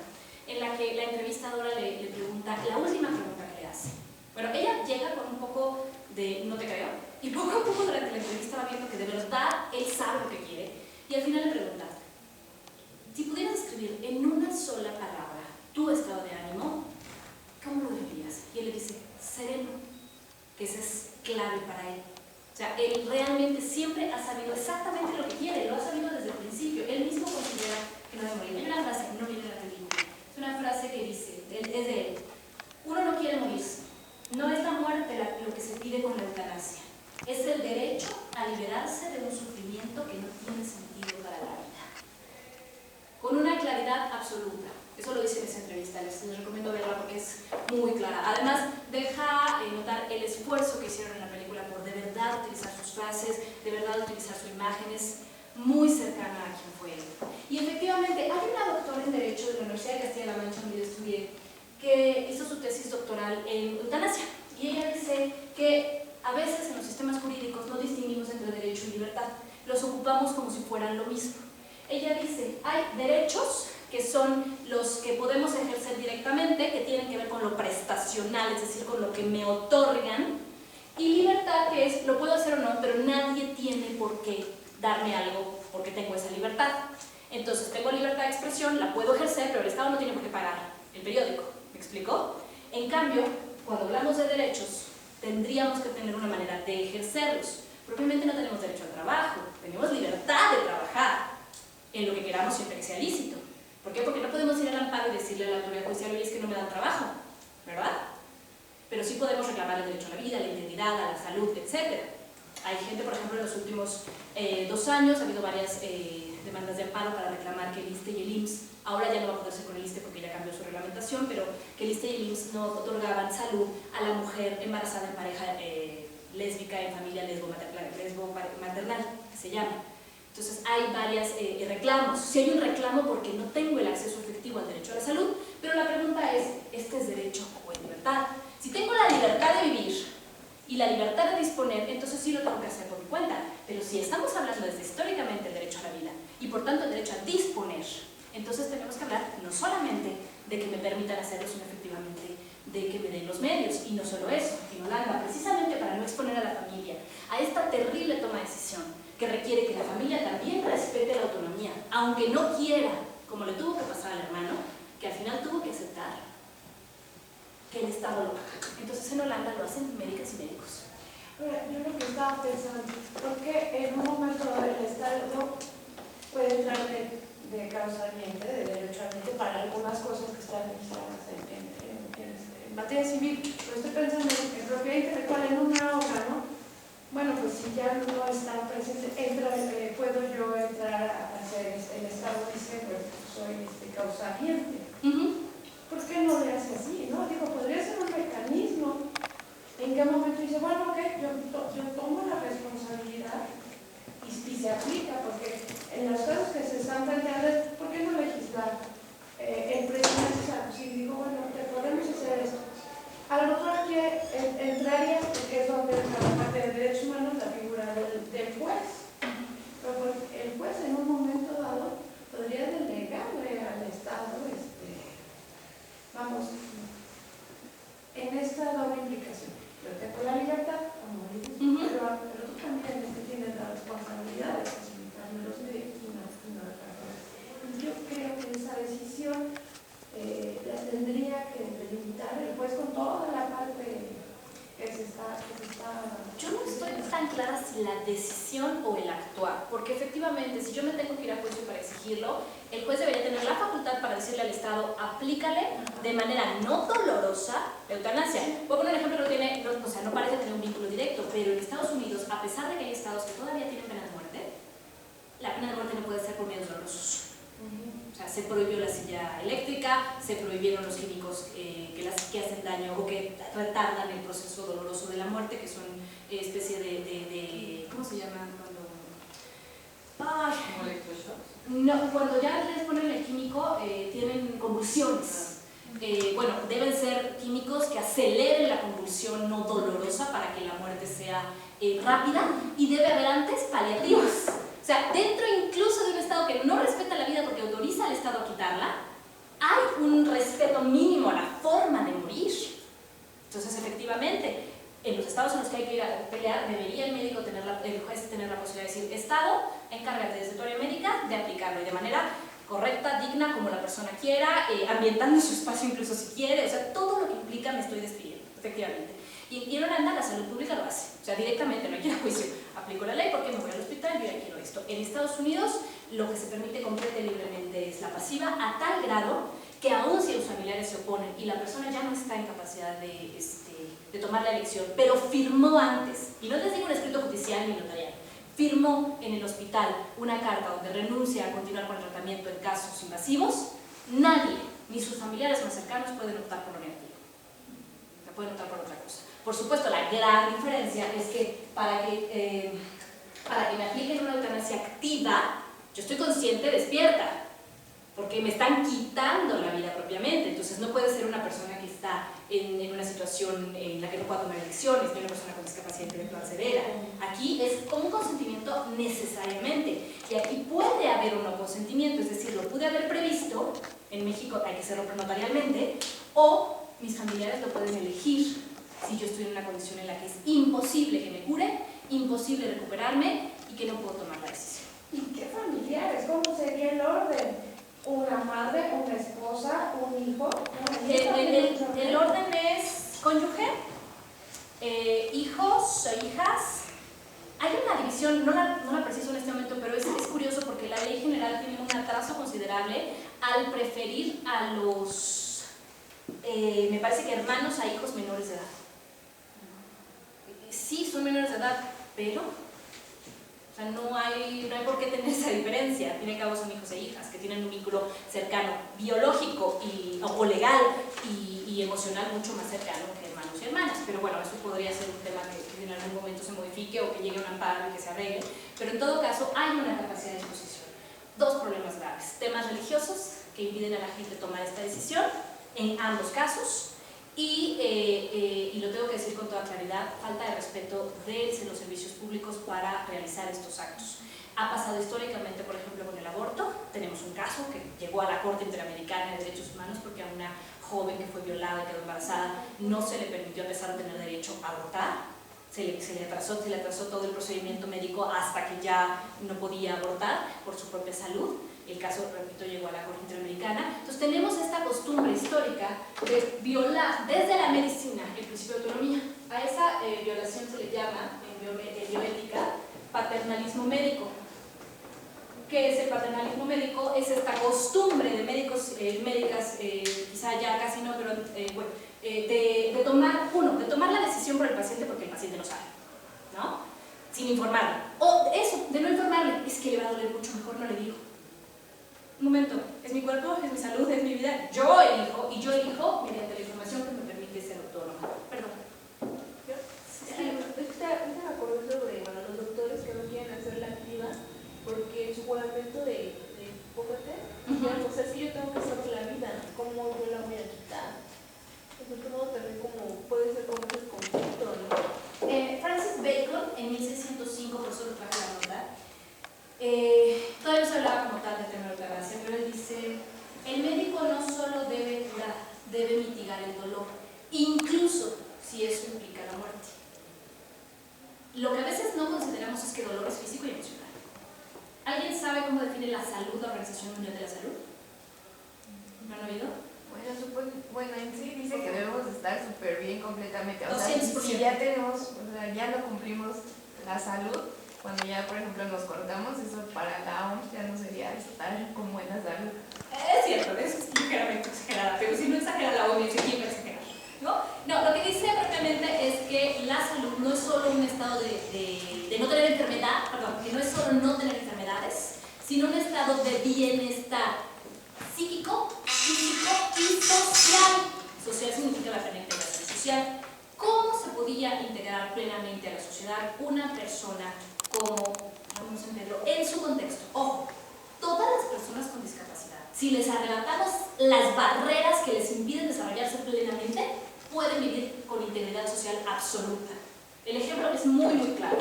en la que la entrevistadora le pregunta, la última pregunta que le hace. Bueno, ella llega con un poco de no te creo, y poco a poco durante la entrevista va viendo que de verdad él sabe lo que quiere, y al final le pregunta: si pudieras describir en una sola palabra tu estado de ánimo, ¿cómo lo definirías? Y él le dice: sereno, que esa es clave para él. O sea, él realmente siempre ha sabido exactamente lo que quiere, lo ha sabido desde el principio. Él mismo considera que no debe morir. Hay una frase que no viene de la película, es una frase que dice, es de él: uno no quiere morirse, no es la muerte lo que se pide con la eutanasia, es el derecho a liberarse de un sufrimiento que no tiene sentido para la vida. Con una claridad absoluta. Eso lo dice en esa entrevista, les recomiendo verla porque es muy clara. Además, deja notar el esfuerzo que hicieron en la película por de verdad utilizar sus frases, de verdad utilizar su imagen, es muy cercana a quien fue él. Y efectivamente, hay una doctora en Derecho de la Universidad de Castilla-La Mancha, donde yo estudié, que hizo su tesis doctoral en eutanasia. Y ella dice que a veces en los sistemas jurídicos no distinguimos entre derecho y libertad, los ocupamos como si fueran lo mismo. Ella dice, hay derechos que son los que podemos ejercer directamente, que tienen que ver con lo prestacional, es decir, con lo que me otorgan, y libertad, que es, lo puedo hacer o no, pero nadie tiene por qué darme algo porque tengo esa libertad. Entonces, tengo libertad de expresión, la puedo ejercer, pero el Estado no tiene por qué pagar el periódico. ¿Me explico? En cambio, cuando hablamos de derechos, tendríamos que tener una manera de ejercerlos. Propiamente no tenemos derecho al trabajo, tenemos libertad de trabajar en lo que queramos siempre que sea lícito. ¿Por qué? Porque no podemos ir al amparo y decirle a la autoridad judicial: oye, es que no me dan trabajo, ¿verdad? Pero sí podemos reclamar el derecho a la vida, a la integridad, a la salud, etc. Hay gente, por ejemplo, en los últimos 2 años ha habido varias demandas de amparo para reclamar que el ISSSTE y el IMSS, ahora ya no va a poder ser con el ISSSTE porque ya cambió su reglamentación, pero que el ISSSTE y el IMSS no otorgaban salud a la mujer embarazada en pareja lésbica, en familia lesbo-maternal, que se llama. Entonces hay varios reclamos. Si hay un reclamo porque no tengo el acceso efectivo al derecho a la salud, pero la pregunta es, ¿este es derecho o es libertad? Si tengo la libertad de vivir y la libertad de disponer, entonces sí lo tengo que hacer por mi cuenta. Pero si estamos hablando desde históricamente el derecho a la vida y por tanto el derecho a disponer, entonces tenemos que hablar no solamente de que me permitan hacerlo, sino efectivamente de que me den los medios. Y no solo eso, en Holanda, precisamente para no exponer a la familia a esta terrible toma de decisión que requiere que la familia también respete la autonomía, aunque no quiera, como le tuvo que pasar al hermano, que al final tuvo que aceptar que el Estado lo haga. Entonces en Holanda lo hacen médicas y médicos.
Ahora, yo lo que estaba pensando, porque en un momento dado el Estado puede entrar de causaliente, de derechamente, para algunas cosas que están registradas en materia civil, pero estoy pensando en propiedad intelectual en una obra, ¿no? Bueno, pues si ya no está presente, puedo yo entrar a hacer, el Estado dice, pues soy causaliente. ¿Por qué no le hace así? ¿No? Digo, podría ser un mecanismo. ¿En qué momento dice, bueno, ok, yo tomo la responsabilidad y se aplica? Porque en los casos que se están planteando, ¿por qué no legislar? El presidente, si digo, bueno, te podemos hacer esto. A lo mejor aquí entraría, porque es donde la parte de derechos humanos, la figura del juez. Pero el juez en un momento dado podría delegarle al Estado, vamos, en esta doble implicación. Yo tengo la libertad, como dices, pero tú también tienes la responsabilidad de facilitarme los medios. Yo creo que esa decisión la tendría que delimitar el juez con toda la parte que se está...
Yo no estoy tan clara si la decisión o el actuar, porque efectivamente si yo me tengo que ir a juicio para exigirlo, el juez debería tener la facultad para decirle al Estado, aplícale de manera no dolorosa la eutanasia. Voy a poner un ejemplo que no tiene, o sea, no parece tener un vínculo directo, pero en Estados Unidos, a pesar de que hay estados que todavía tienen pena de muerte, la pena de muerte no puede ser por medios dolorosos. O sea, se prohibió la silla eléctrica, se prohibieron los químicos que hacen daño o que retardan el proceso doloroso de la muerte, que son especie de ¿cómo se llama?
¿Como electroshocks?
No, cuando ya les ponen el químico, tienen convulsiones. Bueno, deben ser químicos que aceleren la convulsión no dolorosa para que la muerte sea rápida, y debe haber antes paliativos. O sea, dentro incluso de un Estado que no respeta la vida porque autoriza al Estado a quitarla, hay un respeto mínimo a la forma de morir. Entonces, efectivamente, en los estados en los que hay que ir a pelear, debería el médico el juez tener la posibilidad de decir, Estado, encárgate desde tu área médica de aplicarlo, y de manera correcta, digna, como la persona quiera, ambientando su espacio incluso si quiere, o sea, todo lo que implica me estoy despidiendo, efectivamente. Y en Holanda la salud pública lo hace, o sea, directamente, no hay que ir a juicio, aplico la ley porque me voy al hospital, yo ya quiero esto. En Estados Unidos lo que se permite completa y libremente es la pasiva, a tal grado que aún si los familiares se oponen y la persona ya no está en capacidad de tomar la elección, pero firmó antes, y no les digo un escrito judicial ni notarial, firmó en el hospital una carta donde renuncia a continuar con el tratamiento en casos invasivos, nadie, ni sus familiares más cercanos, pueden optar por lo negativo, pueden optar por otra cosa. Por supuesto, la gran diferencia es que para que me apliquen una eutanasia activa, yo estoy consciente, despierta, porque me están quitando la vida propiamente. Entonces no puede ser una persona que está en una situación en la que no pueda tomar elecciones, ni una persona con discapacidad intelectual severa. Aquí es con un consentimiento necesariamente, y aquí puede haber un no consentimiento, es decir, lo pude haber previsto, en México hay que hacerlo notarialmente, o mis familiares lo pueden elegir si yo estoy en una condición en la que es imposible que me cure, imposible recuperarme y que no puedo tomar la decisión.
¿Y qué familiares? ¿Cómo sería el orden? ¿Una madre, una esposa, un hijo?
El orden es cónyuge, hijos o hijas. Hay una división, no la preciso en este momento, pero es curioso porque la ley general tiene un atraso considerable al preferir a los, me parece que hermanos a hijos menores de edad. Sí, son menores de edad, pero o sea, no hay por qué tener esa diferencia. Al fin y al cabo son hijos e hijas que tienen un vínculo cercano, biológico o legal y emocional mucho más cercano que hermanos y hermanas. Pero bueno, eso podría ser un tema que en algún momento se modifique o que llegue a un amparo y que se arregle. Pero en todo caso hay una capacidad de disposición. Dos problemas graves: temas religiosos que impiden a la gente tomar esta decisión en ambos casos, y lo tengo que decir con toda claridad, falta de respeto de los servicios públicos para realizar estos actos. Ha pasado históricamente, por ejemplo, con el aborto. Tenemos un caso que llegó a la Corte Interamericana de Derechos Humanos porque a una joven que fue violada y quedó embarazada no se le permitió, a pesar de tener derecho a abortar. Se le atrasó todo el procedimiento médico hasta que ya no podía abortar por su propia salud. El caso, repito, llegó a la Corte Interamericana. Entonces tenemos esta costumbre histórica de violar desde la medicina el principio de autonomía. A esa violación se le llama, en bioética, paternalismo médico. ¿Qué es el paternalismo médico? Es esta costumbre de médicos, médicas, quizá ya casi no, pero bueno, de tomar la decisión por el paciente porque el paciente no sabe, ¿no? Sin informarle. O eso, de no informarle, es que le va a doler mucho, mejor no le digo. Un momento, es mi cuerpo, es mi salud, es mi vida, yo elijo, y yo elijo mediante la información que me permite ser autónoma. Perdón.
Ahorita me acuerdo sobre los doctores que no quieren hacer la activa porque su juramento de Hipócrates, o sea, es que yo tengo que salvar la vida, ¿cómo yo la voy a quitar? Entonces, todo también como puede ser como ese conflicto, ¿no?
Francis Bacon, en 1605, por eso lo traje la nota, todavía no se hablaba como tal del tema de eutanasia, pero él dice, el médico no solo debe curar, debe mitigar el dolor, incluso si eso implica la muerte. Lo que a veces no consideramos es que el dolor es físico y emocional. ¿Alguien sabe cómo define la salud la Organización Mundial de la Salud? ¿Lo han oído?
Bueno, en sí dice que debemos estar súper bien completamente. O sea,
200%.
si ya tenemos, o sea, ya no cumplimos la salud, cuando ya, por ejemplo, nos cortamos, eso para la OMS ya no sería estar con buena salud.
Es cierto, eso es ligeramente exagerada, pero si no exagera la OMS, ¿quién va a exagerar? No, lo que dice propiamente es que la salud no es solo un estado de no tener enfermedad, perdón, que no es solo no tener enfermedades, sino un estado de bienestar psíquico, físico y social. Social significa la plena integración social. ¿Cómo se podía integrar plenamente a la sociedad una persona como Ramón San Pedro en su contexto? Ojo, todas las personas con discapacidad, si les arrebatamos las barreras que les impiden desarrollarse plenamente, pueden vivir con integridad social absoluta. El ejemplo es muy, muy claro.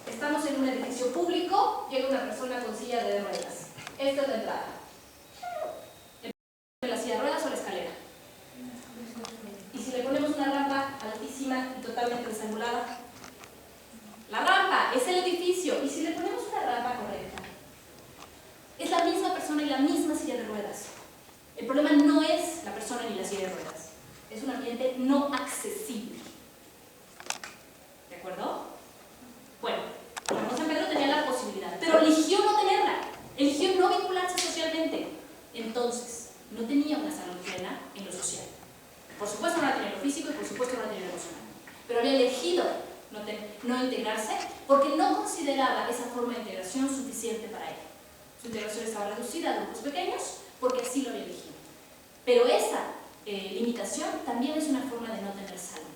Estamos en un edificio público, llega una persona con silla de ruedas. Esta es la entrada. ¿La silla de ruedas o la escalera? Y si le ponemos una rampa altísima y totalmente desangulada, la rampa es el edificio. Y si le ponemos una rampa correcta, es la misma persona y la misma silla de ruedas. El problema no es la persona ni la silla de ruedas. Es un ambiente no accesible. ¿De acuerdo? Bueno, Ramón San Pedro tenía la posibilidad, pero eligió no tenerla. Eligió no vincularse socialmente. Entonces, no tenía una salud plena en lo social. Por supuesto no la tenía en lo físico y por supuesto no la tenía en lo emocional. Pero había elegido no integrarse porque no consideraba esa forma de integración suficiente para él. Su integración estaba reducida a grupos pequeños porque así lo había elegido. Pero esa limitación también es una forma de no tener salud,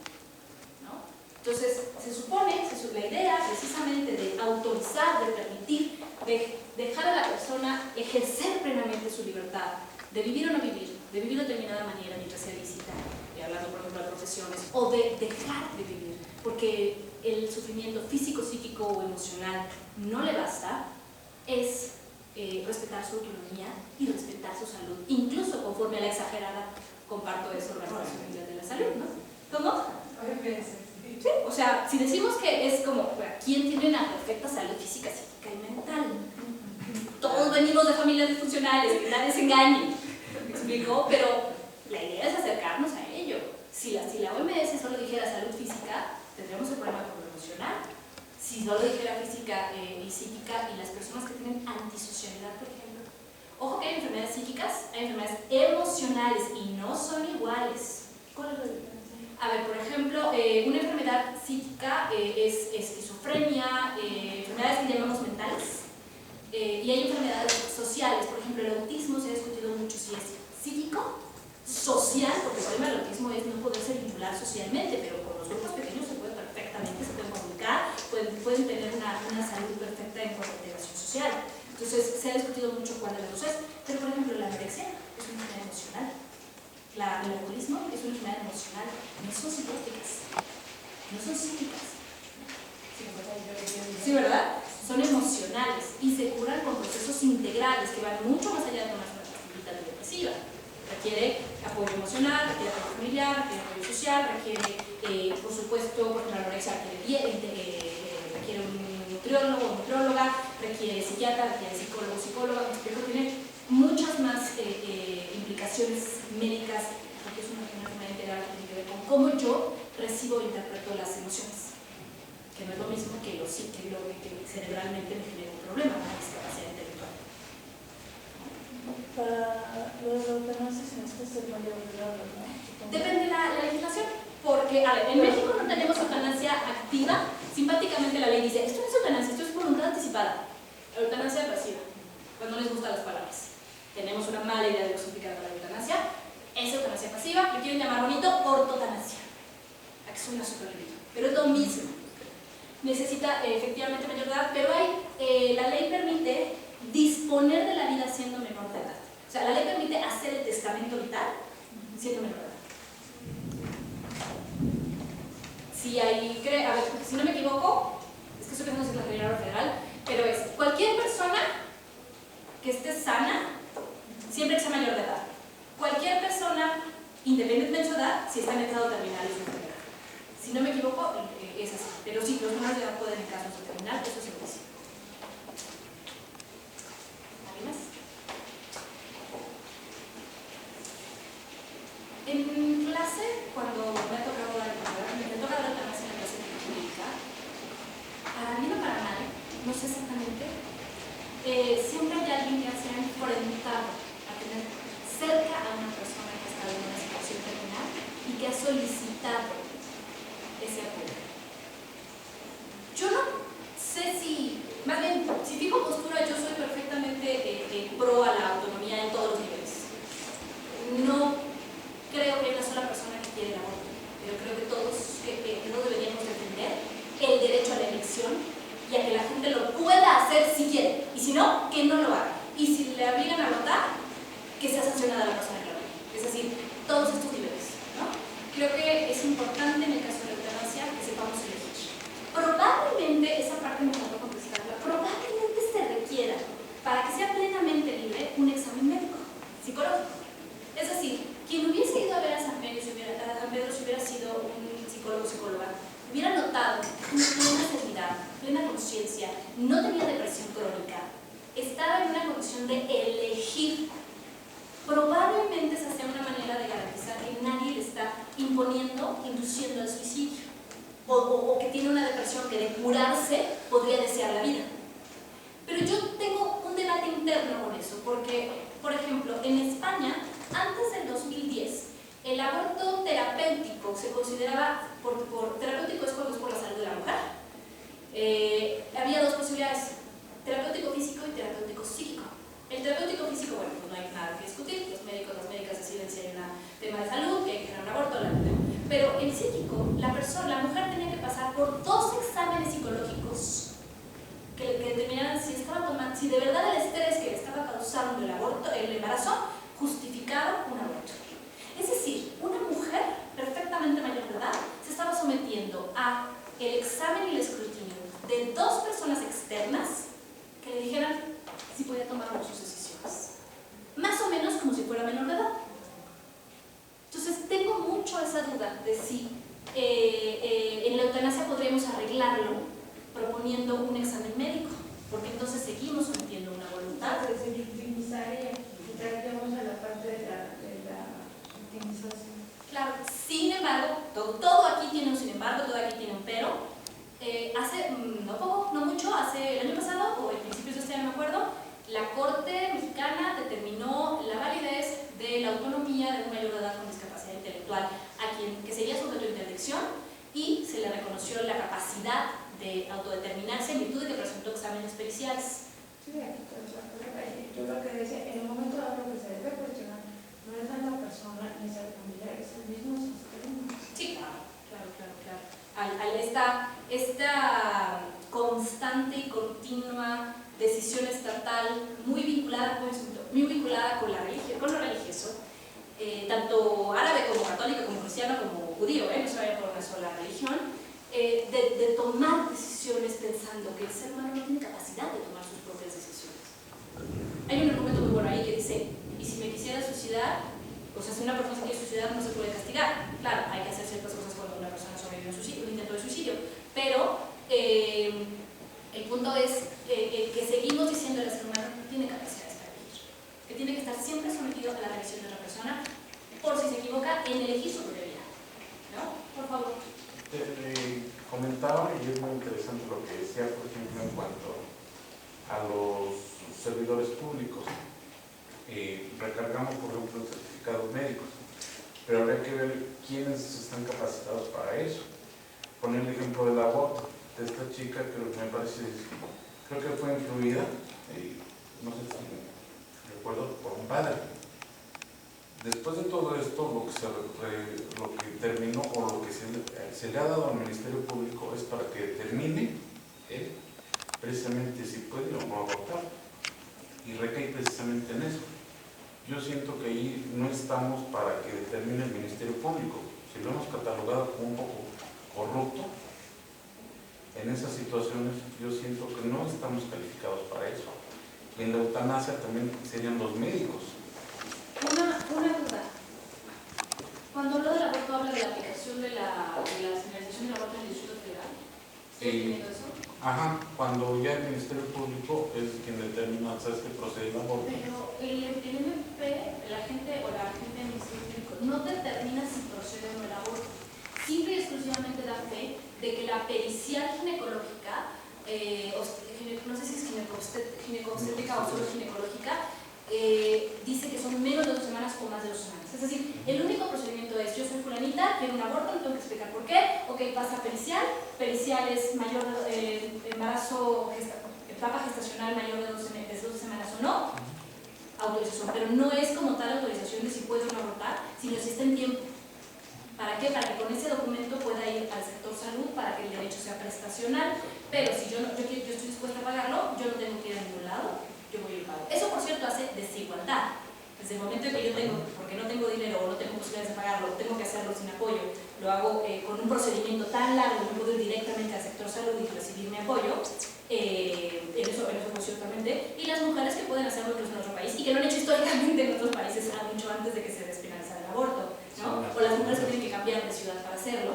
¿no? Entonces, se supone, la idea precisamente de autorizar, de permitir, de dejar a la persona ejercer plenamente su libertad, de vivir o no vivir, de vivir de determinada manera mientras sea lícita, hablando por ejemplo de profesiones, o de dejar de vivir, porque el sufrimiento físico, psíquico o emocional no le basta, es respetar su autonomía y respetar su salud, incluso conforme a la exagerada, comparto eso, Organización Mundial de la Salud, ¿no? ¿Cómo? Sí, o sea, si decimos que es como, ¿quién tiene una perfecta salud física, psíquica y mental? Todos venimos de familias disfuncionales, que nadie se engañe, ¿me explico? Pero la idea es acercarnos a ello. Si la OMS solo dijera salud física, tendríamos el problema con lo emocional. Si solo dijera física y psíquica y las personas que tienen antisocialidad, por ejemplo. Ojo que hay enfermedades psíquicas, hay enfermedades emocionales y no son iguales.
¿Cuál es la diferencia?
A ver, por ejemplo, una enfermedad psíquica es esquizofrenia, enfermedades que llamamos mentales, y hay enfermedades sociales. Por ejemplo, el autismo se ha discutido mucho si es psíquico, social, porque el problema del autismo es no poderse vincular socialmente, pero con los grupos pequeños se pueden perfectamente, se pueden comunicar, pueden tener una salud perfecta en cuanto a integración social. Entonces, se ha discutido mucho cuál de los dos es, pero por ejemplo, la anorexia es una enfermedad emocional. El alcoholismo es una enfermedad emocional, no son psicóticas, no son psíquicas. Sí, ¿verdad? Son emocionales y se curan con procesos integrales que van mucho más allá de una facilidad depresiva. Requiere apoyo emocional, requiere apoyo familiar, requiere apoyo social, requiere, por supuesto, porque la anorexia requiere un nutriólogo o nutrióloga, requiere psiquiatra, requiere psicólogo o psicóloga. Tiene muchas más implicaciones médicas, porque es una enfermedad integral que tiene que ver con cómo yo recibo e interpreto las emociones, que no es lo mismo que lo que cerebralmente me genera un problema, una discapacidad intelectual.
Para lo de la eutanasia se necesita ser mayor de edad, ¿no?
Depende de la legislación, porque, a ver, en México no tenemos eutanasia activa. Simpáticamente la ley dice, esto no es eutanasia, esto es voluntad anticipada. Eutanasia pasiva, pues no les gustan las palabras. Tenemos una mala idea de lo que significa la eutanasia. Es eutanasia pasiva, lo quieren llamar bonito, ortotanasia. Aquí suena súper bonito, pero es lo mismo. Necesita efectivamente mayor de edad, pero la ley permite disponer de la vida siendo menor de edad. O sea, la ley permite hacer el testamento vital siendo menor de edad. Si no me equivoco, es que eso que no es la Reglamento Federal, pero es cualquier persona que esté sana, siempre que sea mayor de edad. Cualquier persona, independientemente de su edad, si está en estado terminal es menor de edad. Si no me equivoco, es así. Pero sí, los menores de edad pueden en casos de terminal, eso es lo que sí. ¿Alguien más? En clase, cuando me ha tocado dar eutanasia en la clase jurídica, para bien o para mal, no sé exactamente, siempre hay alguien que se ha enfrentado a tener cerca a una persona que está en una situación terminal y que ha solicitado ese apoyo. Yo no sé más bien, si fijo postura, yo soy perfectamente pro a la autonomía en todos los niveles. No creo que hay una sola persona que quiere el aborto, pero creo que todos deberíamos defender el derecho a la elección y a que la gente lo pueda hacer si quiere, y si no, que no lo haga. Y si le obligan a abortar, que sea sancionada la persona que lo haga. Es decir, todos estos niveles, ¿no? Creo que es importante en el caso de la eutanasia que sepamos elegir. Probablemente, esa parte me faltó contestarla, probablemente se requiera, para que sea plenamente libre, un examen médico, psicológico. Es decir, quien hubiese ido a ver a San Pedro si hubiera sido un psicólogo o psicóloga, hubiera notado que tenía plena serenidad, plena conciencia, no tenía depresión crónica, estaba en una condición de elegir. Probablemente esa sea una manera de garantizar que nadie le está induciendo al suicidio, o que tiene una depresión que de curarse podría desear la vida. Pero yo tengo un debate interno con eso, porque, por ejemplo, en España, antes del 2010, el aborto terapéutico se consideraba, terapéutico es cuando es por la salud de la mujer. Había dos posibilidades, terapéutico físico y terapéutico psíquico. El terapéutico físico, bueno, pues no hay nada que discutir, los médicos, las médicas deciden si hay un tema de salud, que hay que generar un aborto, pero el psíquico, la mujer tenía que pasar por 2 exámenes psicológicos que determinaran si de verdad el estrés que le estaba causando el embarazo justificaba un aborto. Es decir, una mujer perfectamente mayor de edad se estaba sometiendo a el examen y el escrutinio de 2 personas externas que le dijeran si podía tomar o no sus decisiones. Más o menos como si fuera menor de edad. Entonces tengo mucho esa duda de si en la eutanasia podríamos arreglarlo proponiendo un examen médico, porque entonces seguimos sometiendo una voluntad.
Se victimizaría y traemos a la parte de la victimización.
Claro, sin embargo, todo aquí tiene un sin embargo, todo aquí tiene un pero. Hace no mucho, hace el año pasado, o en principios de este año, no me acuerdo, la Corte Mexicana determinó la validez de la autonomía de un mayor de edad con discapacidad intelectual que sería sujeto de interdicción, y se le reconoció la capacidad de autodeterminarse en virtud de que presentó exámenes periciales.
Sí, aquí yo lo que decía, en el momento dado lo que se debe cuestionar no es a la persona ni a la familia, es el mismo sistema.
Sí, claro. Esta constante y continua decisión estatal muy vinculada con lo religioso,
tanto árabe como católico, como cristiano, como judío, no se vaya por una sola religión, de tomar decisiones pensando que el ser humano no tiene capacidad de tomar sus propias decisiones. Hay un argumento muy bueno ahí que dice, y si me quisiera suicidar, o sea, si una persona se quiere suicidar no se puede castigar. Claro, hay que hacer ciertas cosas cuando una persona sobrevive a un intento de suicidio, pero el punto es que seguimos diciendo que el ser humano no tiene capacidades para elegir, que tiene que estar siempre sometido a la revisión de otra persona por si se equivoca en elegir su propia vida. ¿No? Por favor.
Comentaba, y es muy interesante lo que decía, por ejemplo, en cuanto a los servidores públicos. Recargamos, por ejemplo, en certificados médicos, pero habría que ver quiénes están capacitados para eso. Poner el ejemplo del aborto de esta chica, creo que fue influida, no sé si recuerdo, por un padre. Después de todo esto, lo que terminó, o lo que se le ha dado al Ministerio Público es para que determine precisamente si puede o no abortar, y recae precisamente en eso. Yo siento que ahí no estamos para que determine el Ministerio Público. Si lo hemos catalogado como un poco corrupto, en esas situaciones yo siento que no estamos calificados para eso. Y en la eutanasia también serían los médicos.
Una duda. Cuando habla del aborto, habla de la aplicación de la señalización del aborto en el Distrito Federal. ¿Estoy entendiendo eso?
Ajá, cuando ya el Ministerio Público es quien determina, ¿sabes qué procede el aborto?
Pero el MP, la gente o la gente del Ministerio Público, no determina si procede o no el aborto. Simple y exclusivamente da fe de que la pericial ginecológica, no sé si es ginecobstétrica o solo ginecológica, dice que son menos de 2 semanas o más de 2 semanas. Es decir, el único procedimiento es: yo soy fulanita, quiero un aborto, no tengo que explicar por qué. Ok, pasa pericial. Pericial es mayor embarazo, etapa gestacional mayor de 12 semanas o no. Autorización, pero no es como tal autorización de si puedo o no abortar, sino si está en tiempo. ¿Para qué? Para que con ese documento pueda ir al sector salud para que el derecho sea prestacional. Pero si yo estoy dispuesta a pagarlo, yo no tengo que ir a ningún lado, yo voy a ir a pago. Eso, por cierto, hace desigualdad. Desde el momento en que yo tengo, porque no tengo dinero o no tengo posibilidades de pagarlo, tengo que hacerlo sin apoyo, lo hago con un procedimiento tan largo, no puedo ir directamente al sector salud y recibir mi apoyo, en eso ciertamente. Y las mujeres que pueden hacerlo en nuestro país y que lo han hecho históricamente en otros países mucho antes de que se despenalizara el aborto, ¿no? O las mujeres que tienen que cambiar de ciudad para hacerlo.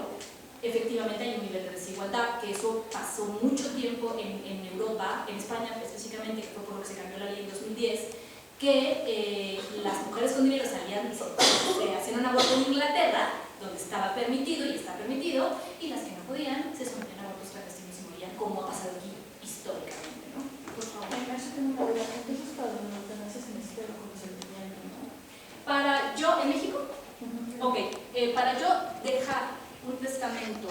Efectivamente hay un nivel de desigualdad, que eso pasó mucho tiempo en Europa, en España específicamente, que fue por lo que se cambió la ley en 2010, que las mujeres con dinero salían, hacían un aborto en Inglaterra, donde estaba permitido y está permitido, y las que no podían se sometían a abortos clandestinos y morían, como ha pasado aquí históricamente, ¿no? Por favor.
Eso tengo una duda. Entonces, para la eutanasia se necesita el consentimiento, ¿no?
Para yo, ¿en México? Ok, para yo deja un testamento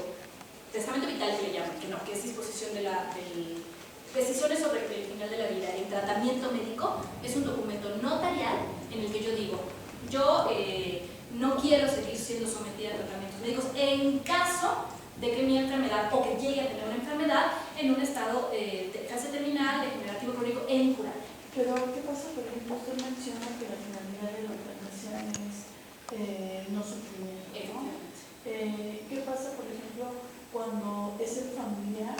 vital que le llaman, que es disposición de decisiones sobre el final de la vida. El tratamiento médico es un documento notarial en el que yo digo, yo no quiero seguir siendo sometida a tratamientos médicos en caso de que mi enfermedad, o que llegue a tener una enfermedad en un estado de fase terminal, degenerativo crónico e incurable.
Pero, ¿qué pasa? Por ejemplo, usted menciona que la finalidad de la eutanasia es no sufrimiento, ¿no? ¿Qué pasa, por ejemplo, cuando es el familiar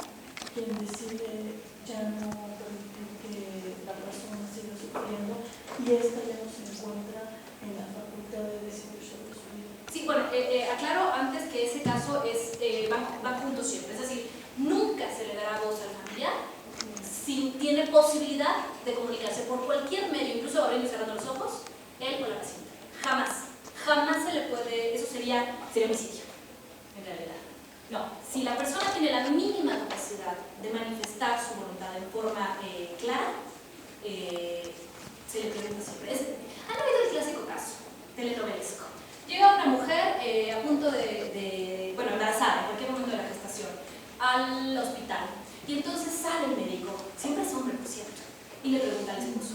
quien decide ya no permitir que la persona siga sufriendo y esta ya no se encuentra en la facultad de decidir sobre su vida?
Sí, bueno, aclaro antes que ese caso va junto siempre, es decir, nunca se le dará voz al familiar si tiene posibilidad de comunicarse por cualquier medio, incluso abriendo y cerrando los ojos, él o la paciente. Jamás se le puede, eso sería homicidio, en realidad. No, si la persona tiene la mínima capacidad de manifestar su voluntad en forma clara, se le pregunta siempre. ¿Han oído el clásico caso telenovelesco? Llega una mujer a punto bueno, embarazada, en cualquier momento de la gestación, al hospital. Y entonces sale el médico, siempre es hombre, por cierto, y le pregunta al esposo: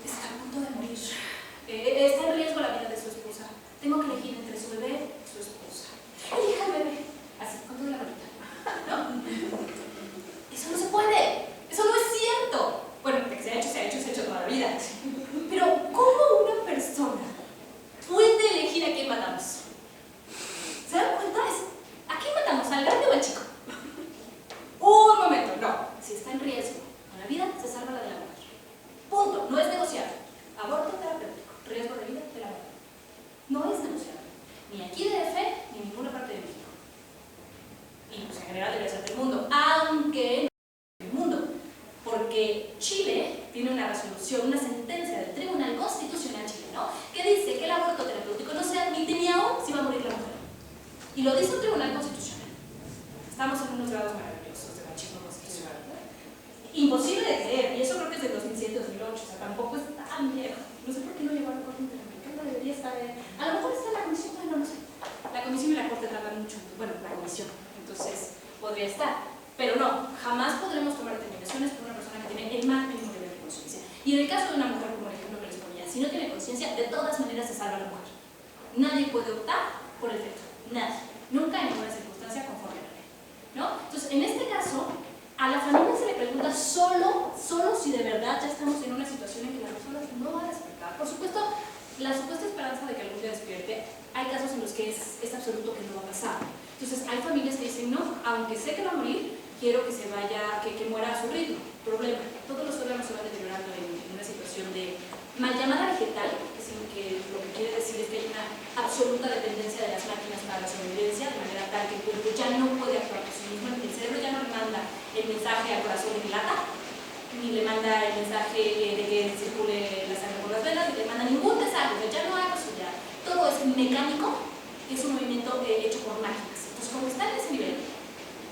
está a punto de morir, está en riesgo la vida de su esposa, tengo que elegir entre su bebé y su esposa. Elija al bebé, así, con toda la varita, ¿no? Eso no se puede, eso no es cierto. Bueno, de que se ha hecho toda la vida. Pero, ¿cómo una persona está en riesgo con la vida, se salva la de la mujer. Punto. No es negociable. Aborto terapéutico, riesgo de vida de la mujer. No es negociable. Ni aquí de DF, ni en ninguna parte de México. Y pues en general debe ser del mundo. Aunque no del mundo. Porque Chile tiene una resolución, una sentencia del Tribunal Constitucional chileno que dice que el aborto terapéutico no se admite ni aún si va a morir la mujer. Y lo dice el Tribunal Constitucional. Estamos en unos grados maravillosos de machismo constitucional. Imposible de creer, y eso creo que es del 2007-2008, o sea, tampoco es tan viejo. No sé por qué no llegó a la Corte Interamericana, debería estar. A lo mejor está en la Comisión, bueno, no sé. La Comisión y la Corte tardan mucho, bueno, la Comisión, entonces podría estar. Pero no, jamás podremos tomar determinaciones por una persona que tiene el más mínimo nivel de conciencia. Y en el caso de una mujer, como el ejemplo que les ponía, si no tiene conciencia, de todas maneras se salva la mujer. Nadie puede optar por el feto, nadie. Nunca en ninguna circunstancia conforme a la ley, ¿no? Entonces, en este caso, a la familia se le pregunta solo si de verdad ya estamos en una situación en que la persona no va a despertar. Por supuesto, la supuesta esperanza de que algún día despierte, hay casos en los que es absoluto que no va a pasar. Entonces, hay familias que dicen, no, aunque sé que va a morir, quiero que se vaya, que muera a su ritmo. Problema, todos los órganos se van deteriorando en una situación de mal llamada vegetal, que lo que quiere decir es que hay una absoluta dependencia de las máquinas para la sobrevivencia, de manera tal que el cuerpo ya no puede actuar por sí mismo, el cerebro ya no le manda el mensaje al corazón de lata, ni le manda el mensaje de que circule la sangre por las venas, ni le manda ningún mensaje, ya no hay posibilidad. Todo es mecánico, es un movimiento hecho por máquinas. Entonces, como está en ese nivel,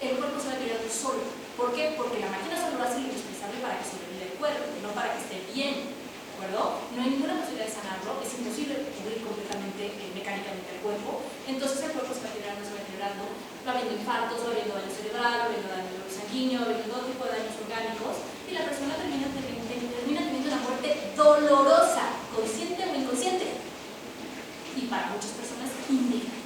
el cuerpo se va a deteriorar solo. ¿Por qué? Porque la máquina solo va a ser indispensable para que sobreviva el cuerpo, no para que esté bien. ¿De acuerdo? No hay ninguna posibilidad de sanarlo, es imposible cubrir completamente mecánicamente el cuerpo, entonces el cuerpo se va deteriorando, va habiendo infartos, va habiendo daño cerebral, va habiendo daño sanguíneo, va habiendo todo tipo de daños orgánicos y la persona termina teniendo una muerte dolorosa, consciente o inconsciente, y para muchas personas indigna.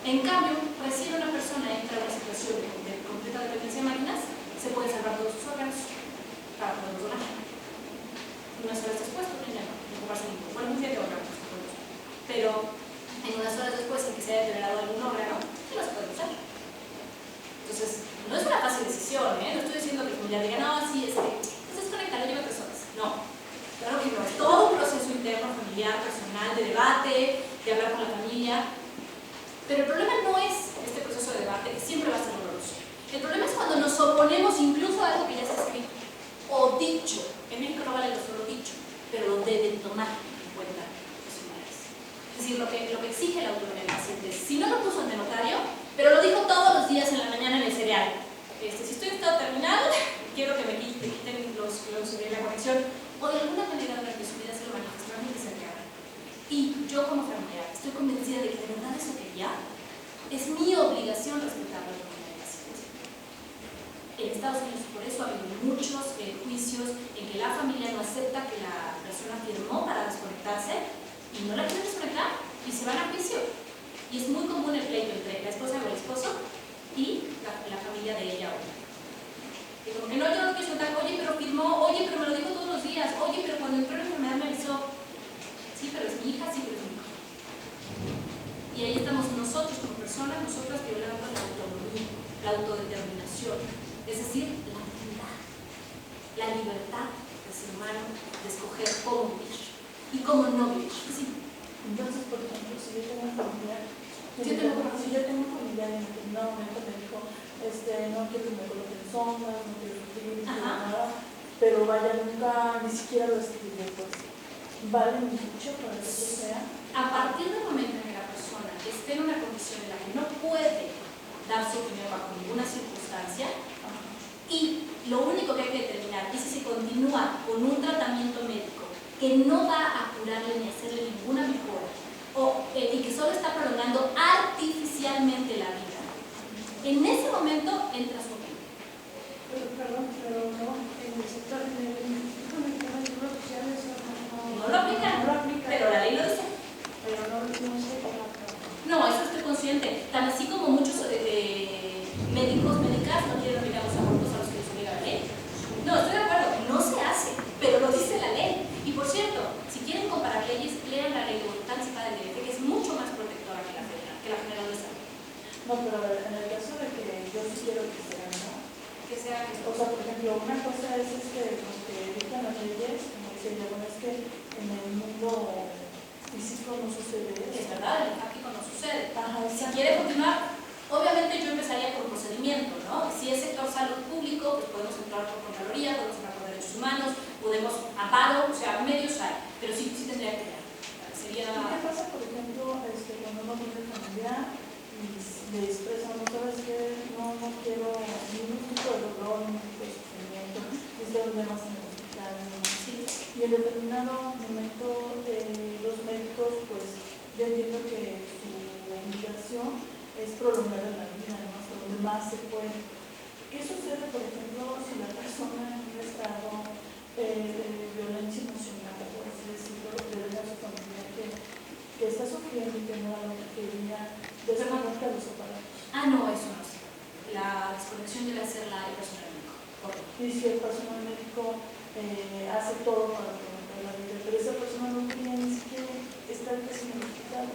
En cambio, recién una persona entra en una situación de completa dependencia de máquinas, se pueden salvar todos sus órganos para poderlos donar. Unas horas después pueden ya no ocuparse ningún. Bueno, un día de órganos, pero en unas horas después en que se haya deteriorado algún órgano, se los puede usar. Entonces, no es una fácil decisión, ¿eh? No estoy diciendo que ya diga, no, sí, pues desconectarlo, lleva 3 horas. No, claro que no. Es todo un proceso interno, familiar, personal, de debate, de hablar con la familia. Pero el problema no es este proceso de debate, que siempre va a ser doloroso. El problema es cuando nos oponemos incluso a algo que ya está escrito o dicho. En México no vale lo solo dicho, pero lo deben tomar en cuenta los tribunales. Es decir, lo que exige la autonomía del paciente. Si no lo puso ante notario, pero lo dijo todos los días en la mañana en el cereal. Si estoy en estado terminal, quiero que me quiten la conexión. O de alguna manera durante su vida se lo manifestó a mí que se encarga. Y yo como familiar estoy convencida de que de verdad eso quería. Es mi obligación respetar la autonomía del paciente. En Estados Unidos por eso ha habido muchos juicios en que la familia no acepta que la persona firmó para desconectarse y no la quiere desconectar y se van a juicio. Y es muy común el pleito entre la esposa o el esposo y la familia de ella o ella. Y como que no, yo no quiero contar, oye, pero firmó, oye, pero me lo dijo todos los días, oye, pero cuando entró en la enfermedad me avisó. Sí, pero es mi hija, sí, pero es mi hijo. Y ahí estamos nosotros como personas, nosotras violando la autonomía, la autodeterminación, es decir, la dignidad, la libertad del ser humano de escoger cómo vivir y cómo no vivir. Sí.
Entonces, por ejemplo, si yo tengo un familiar, en determinado momento me dijo, no quiero que me coloquen sondas, no quiero sufrir, no quiero nada, pero vaya, nunca ni siquiera lo escribí, pues, ¿vale mi dicho para que eso sea?
A partir del momento en que la persona esté en una condición en la que no puede dar su opinión bajo ninguna circunstancia, y lo único que hay que determinar es si se continúa con un tratamiento médico que no va a curarle ni hacerle ninguna mejora, y que solo está prolongando artificialmente la vida. En ese momento entra su opinión.
Perdón, pero no, en el sector de Seguro Social eso
no lo aplican, pero la ley lo dice.
Pero no sé cómo.
No, eso estoy consciente. Tan así como muchos médicos, médicas no quieren aplicar los abortos a los que les obliga la ley. No, estoy de acuerdo, no se hace, pero lo dice la ley. Y por cierto, si quieren comparar leyes, lean la ley de voluntad anticipada del DF, que es mucho más protectora que la general de salud.
No, pero en el caso de que yo sí quiero que sea
que sea...
O sea, por ejemplo, una cosa es lo que dictan las leyes, como dice ella, bueno, es que en el mundo físico no sucede eso.
Es verdad, en el práctico no sucede.
Ajá,
Si quiere continuar, obviamente yo empezaría por un procedimiento, ¿no? Si es sector salud público, pues podemos entrar por Contraloría, podemos entrar por derechos humanos, podemos amparo, o sea, medios hay, pero sí tendría que ver. Sería...
¿Qué pasa, por ejemplo, cuando uno tiene familia y le expresa, no sabes que no quiero ningún tipo de dolor, ningún tipo de sufrimiento, necesito problemas en el hospital, sí. Y en determinado momento los médicos, pues, yo entiendo que su obligación es prolongar la vida, ¿no? Hasta donde más se puede. ¿Qué sucede, por ejemplo, si la persona en un estado de violencia emocional, por así decirlo, le deja a su familia que está sufriendo y que no da lo que quería, desconecta los aparatos?
Ah, no, eso no sé. La desconexión debe hacerla el personal médico.
Y si el personal médico hace todo para prolongar la vida, pero esa persona no quería ni siquiera estar casi en el hospital.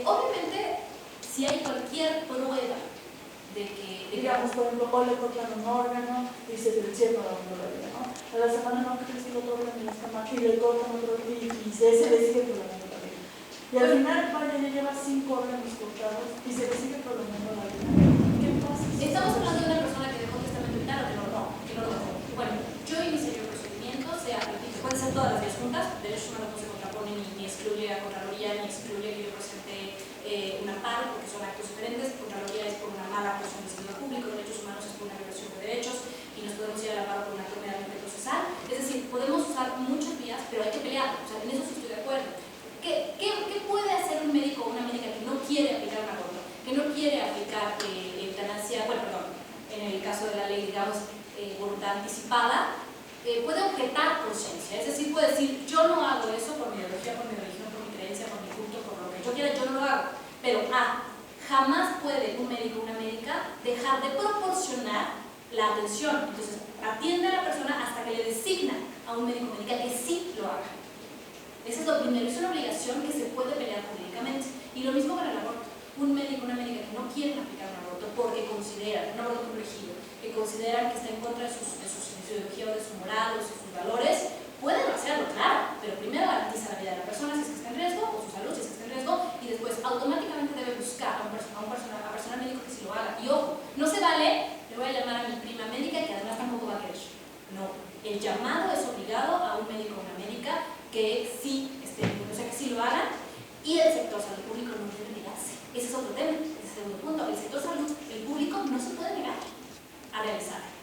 Obviamente, si hay cualquier prueba de que...
digamos, por ejemplo, o le cortan un órgano y se le cierra la vida, ¿no? A la semana no crece el otro órgano y está mal, y le cortan otro y se le sigue prolongando la vida. Y al final, vaya, ya lleva 5 órganos cortados y se le sigue prolongando la vida. ¿Qué pasa?
Estamos hablando de una persona que dejó testamento vital o que no lo dejó. Bueno, yo iniciaría un procedimiento, puede ser todas las vías juntas, derechos humanos no se contraponen ni excluye a Contraloría, ni excluye que yo presente un amparo, porque son actos diferentes. Contraloría es por una mala actuación del servidor público, derechos humanos es por una violación de derechos, y nos podemos ir al amparo por una acto meramente procesal. Es decir, podemos usar muchas vías, pero hay que pelear, o sea, en eso sí estoy de acuerdo. ¿Qué puede hacer un médico o una médica que no quiere aplicar un aborto, que no quiere aplicar eutanasia, bueno, perdón, en el caso de la ley, digamos, voluntad anticipada? Puede objetar por ciencia, es decir, puede decir, yo no hago eso por mi ideología, por mi religión, por mi creencia, por mi culto, por lo que yo quiera, yo no lo hago. Pero jamás puede un médico o una médica dejar de proporcionar la atención. Entonces, atiende a la persona hasta que le designa a un médico o médica que sí lo haga. Eso es lo primero, es una obligación que se puede pelear jurídicamente. Y lo mismo con el aborto. Un médico o una médica que no quieren aplicar un aborto porque consideran, un aborto protegido, que consideran que está en contra de su ideología o de su moral o de sus valores, pueden hacerlo, claro, pero primero garantiza la vida de la persona si es que está en riesgo, o su salud si es que está en riesgo, y después automáticamente debe buscar a personal médico que sí lo haga. Y ojo, no se vale, le voy a llamar a mi prima médica que además tampoco va a querer. No, el llamado es obligado a un médico o una médica que sí, o sea, que sí lo hagan, y el sector salud público no debe negarse. Ese es otro tema, ese es el segundo punto. El sector salud, el público, no se puede negar a realizar.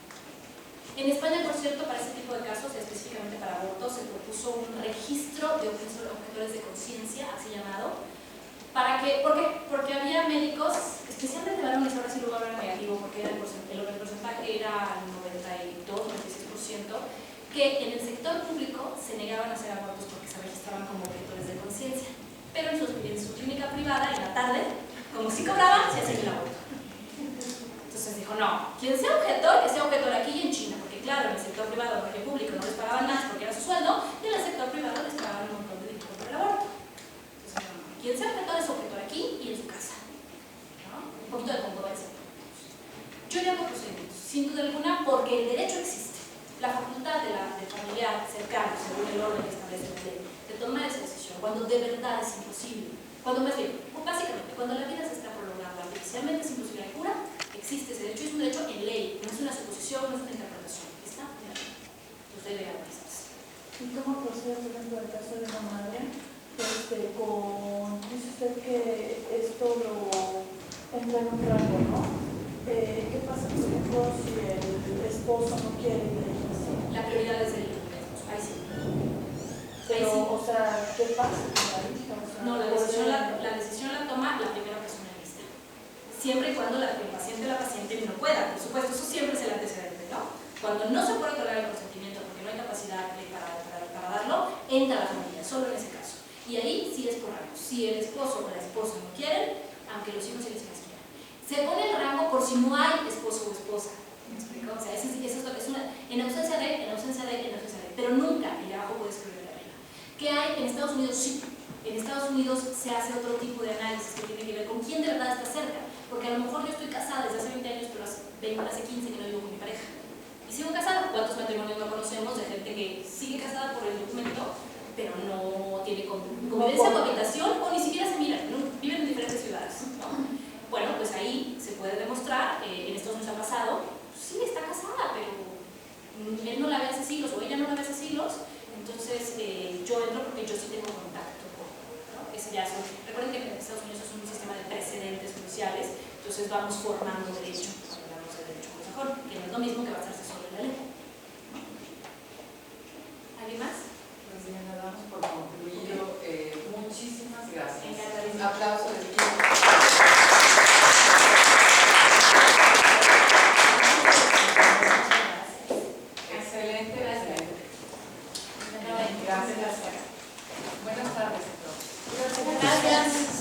En España, por cierto, para este tipo de casos, específicamente para abortos, se propuso un registro de objetores de conciencia, así llamado, ¿por qué? Porque había médicos, especialmente varones, ahora sí lo voy a hablar negativo, porque el porcentaje era 92-96%, que en el sector público se negaban a hacer abortos porque se registraban como objetores de conciencia, pero en su clínica privada, en la tarde, como si cobraban, se hacía el aborto. Entonces dijo, no, quien sea objetor, que sea objetor aquí y en China, porque claro, en el sector privado, porque el público no les pagaban más porque era su sueldo, y en el sector privado les pagaban un montón de dinero por el aborto. Entonces, no, quien sea objetor es objetor aquí y en su casa, ¿no? Un poquito de congruencia. Yo llamo procedimientos, sin duda alguna, porque el derecho existe. La facultad del familiar cercano, según el orden que establece la ley, de tomar esa decisión, cuando de verdad es imposible, cuando más bien, básicamente, cuando la vida se está prolongando artificialmente, es imposible la cura, existe ese derecho, es un derecho en ley, no es una suposición, no es una interpretación, está en la ley. Entonces debe garantizarse.
¿Y cómo procede, por ejemplo, el caso de una madre? Dice usted que esto lo entra en un rango, ¿no? ¿Qué pasa, por ejemplo, si el esposo no quiere que ella así?
La prioridad es el esposo, ahí sí.
Pero, o sea, ¿qué pasa con la hija? O sea,
no, la decisión la toma la primera persona en lista. Siempre y cuando el paciente o la paciente no pueda, por supuesto, eso siempre es el antecedente, ¿no? Cuando no se puede tolerar el consentimiento porque no hay capacidad para darlo, entra la familia, solo en ese caso. Y ahí sí es por rango. Si el esposo o la esposa no quieren, aunque los hijos y las hijas quieran. Se pone el rango por si no hay esposo o esposa. ¿Me explico? O sea, eso es una, en ausencia de, pero nunca el de abajo puede escribir la regla. ¿Qué hay? En Estados Unidos sí. En Estados Unidos se hace otro tipo de análisis que tiene que ver con quién de verdad está cerca. Porque a lo mejor yo estoy casada desde hace 20 años, pero hace 15 que no vivo con mi pareja. Y sigo casada. ¿Cuántos matrimonios no conocemos de gente que sigue casada por el documento, pero no tiene convivencia, cohabitación o ni siquiera se miran, ¿no? Viven en diferentes ciudades, ¿no? Bueno, pues ahí se puede demostrar, en estos nos ha pasado, sí está casada, pero él no la ve hace siglos o ella no la ve hace siglos, entonces yo entro porque yo sí tengo contacto, ¿no? Ese ya son, recuerden que en Estados Unidos es un sistema de precedentes judiciales, entonces vamos formando derecho, hablamos de derecho anglosajón, que no es lo mismo que basarse solo en la ley. ¿Alguien más?
Pues bien, la damos por concluido. Muchísimas gracias.
Encantadísimo.
Aplauso de pie. Excelente, excelente. Gracias. Buenas tardes a todos.
Gracias.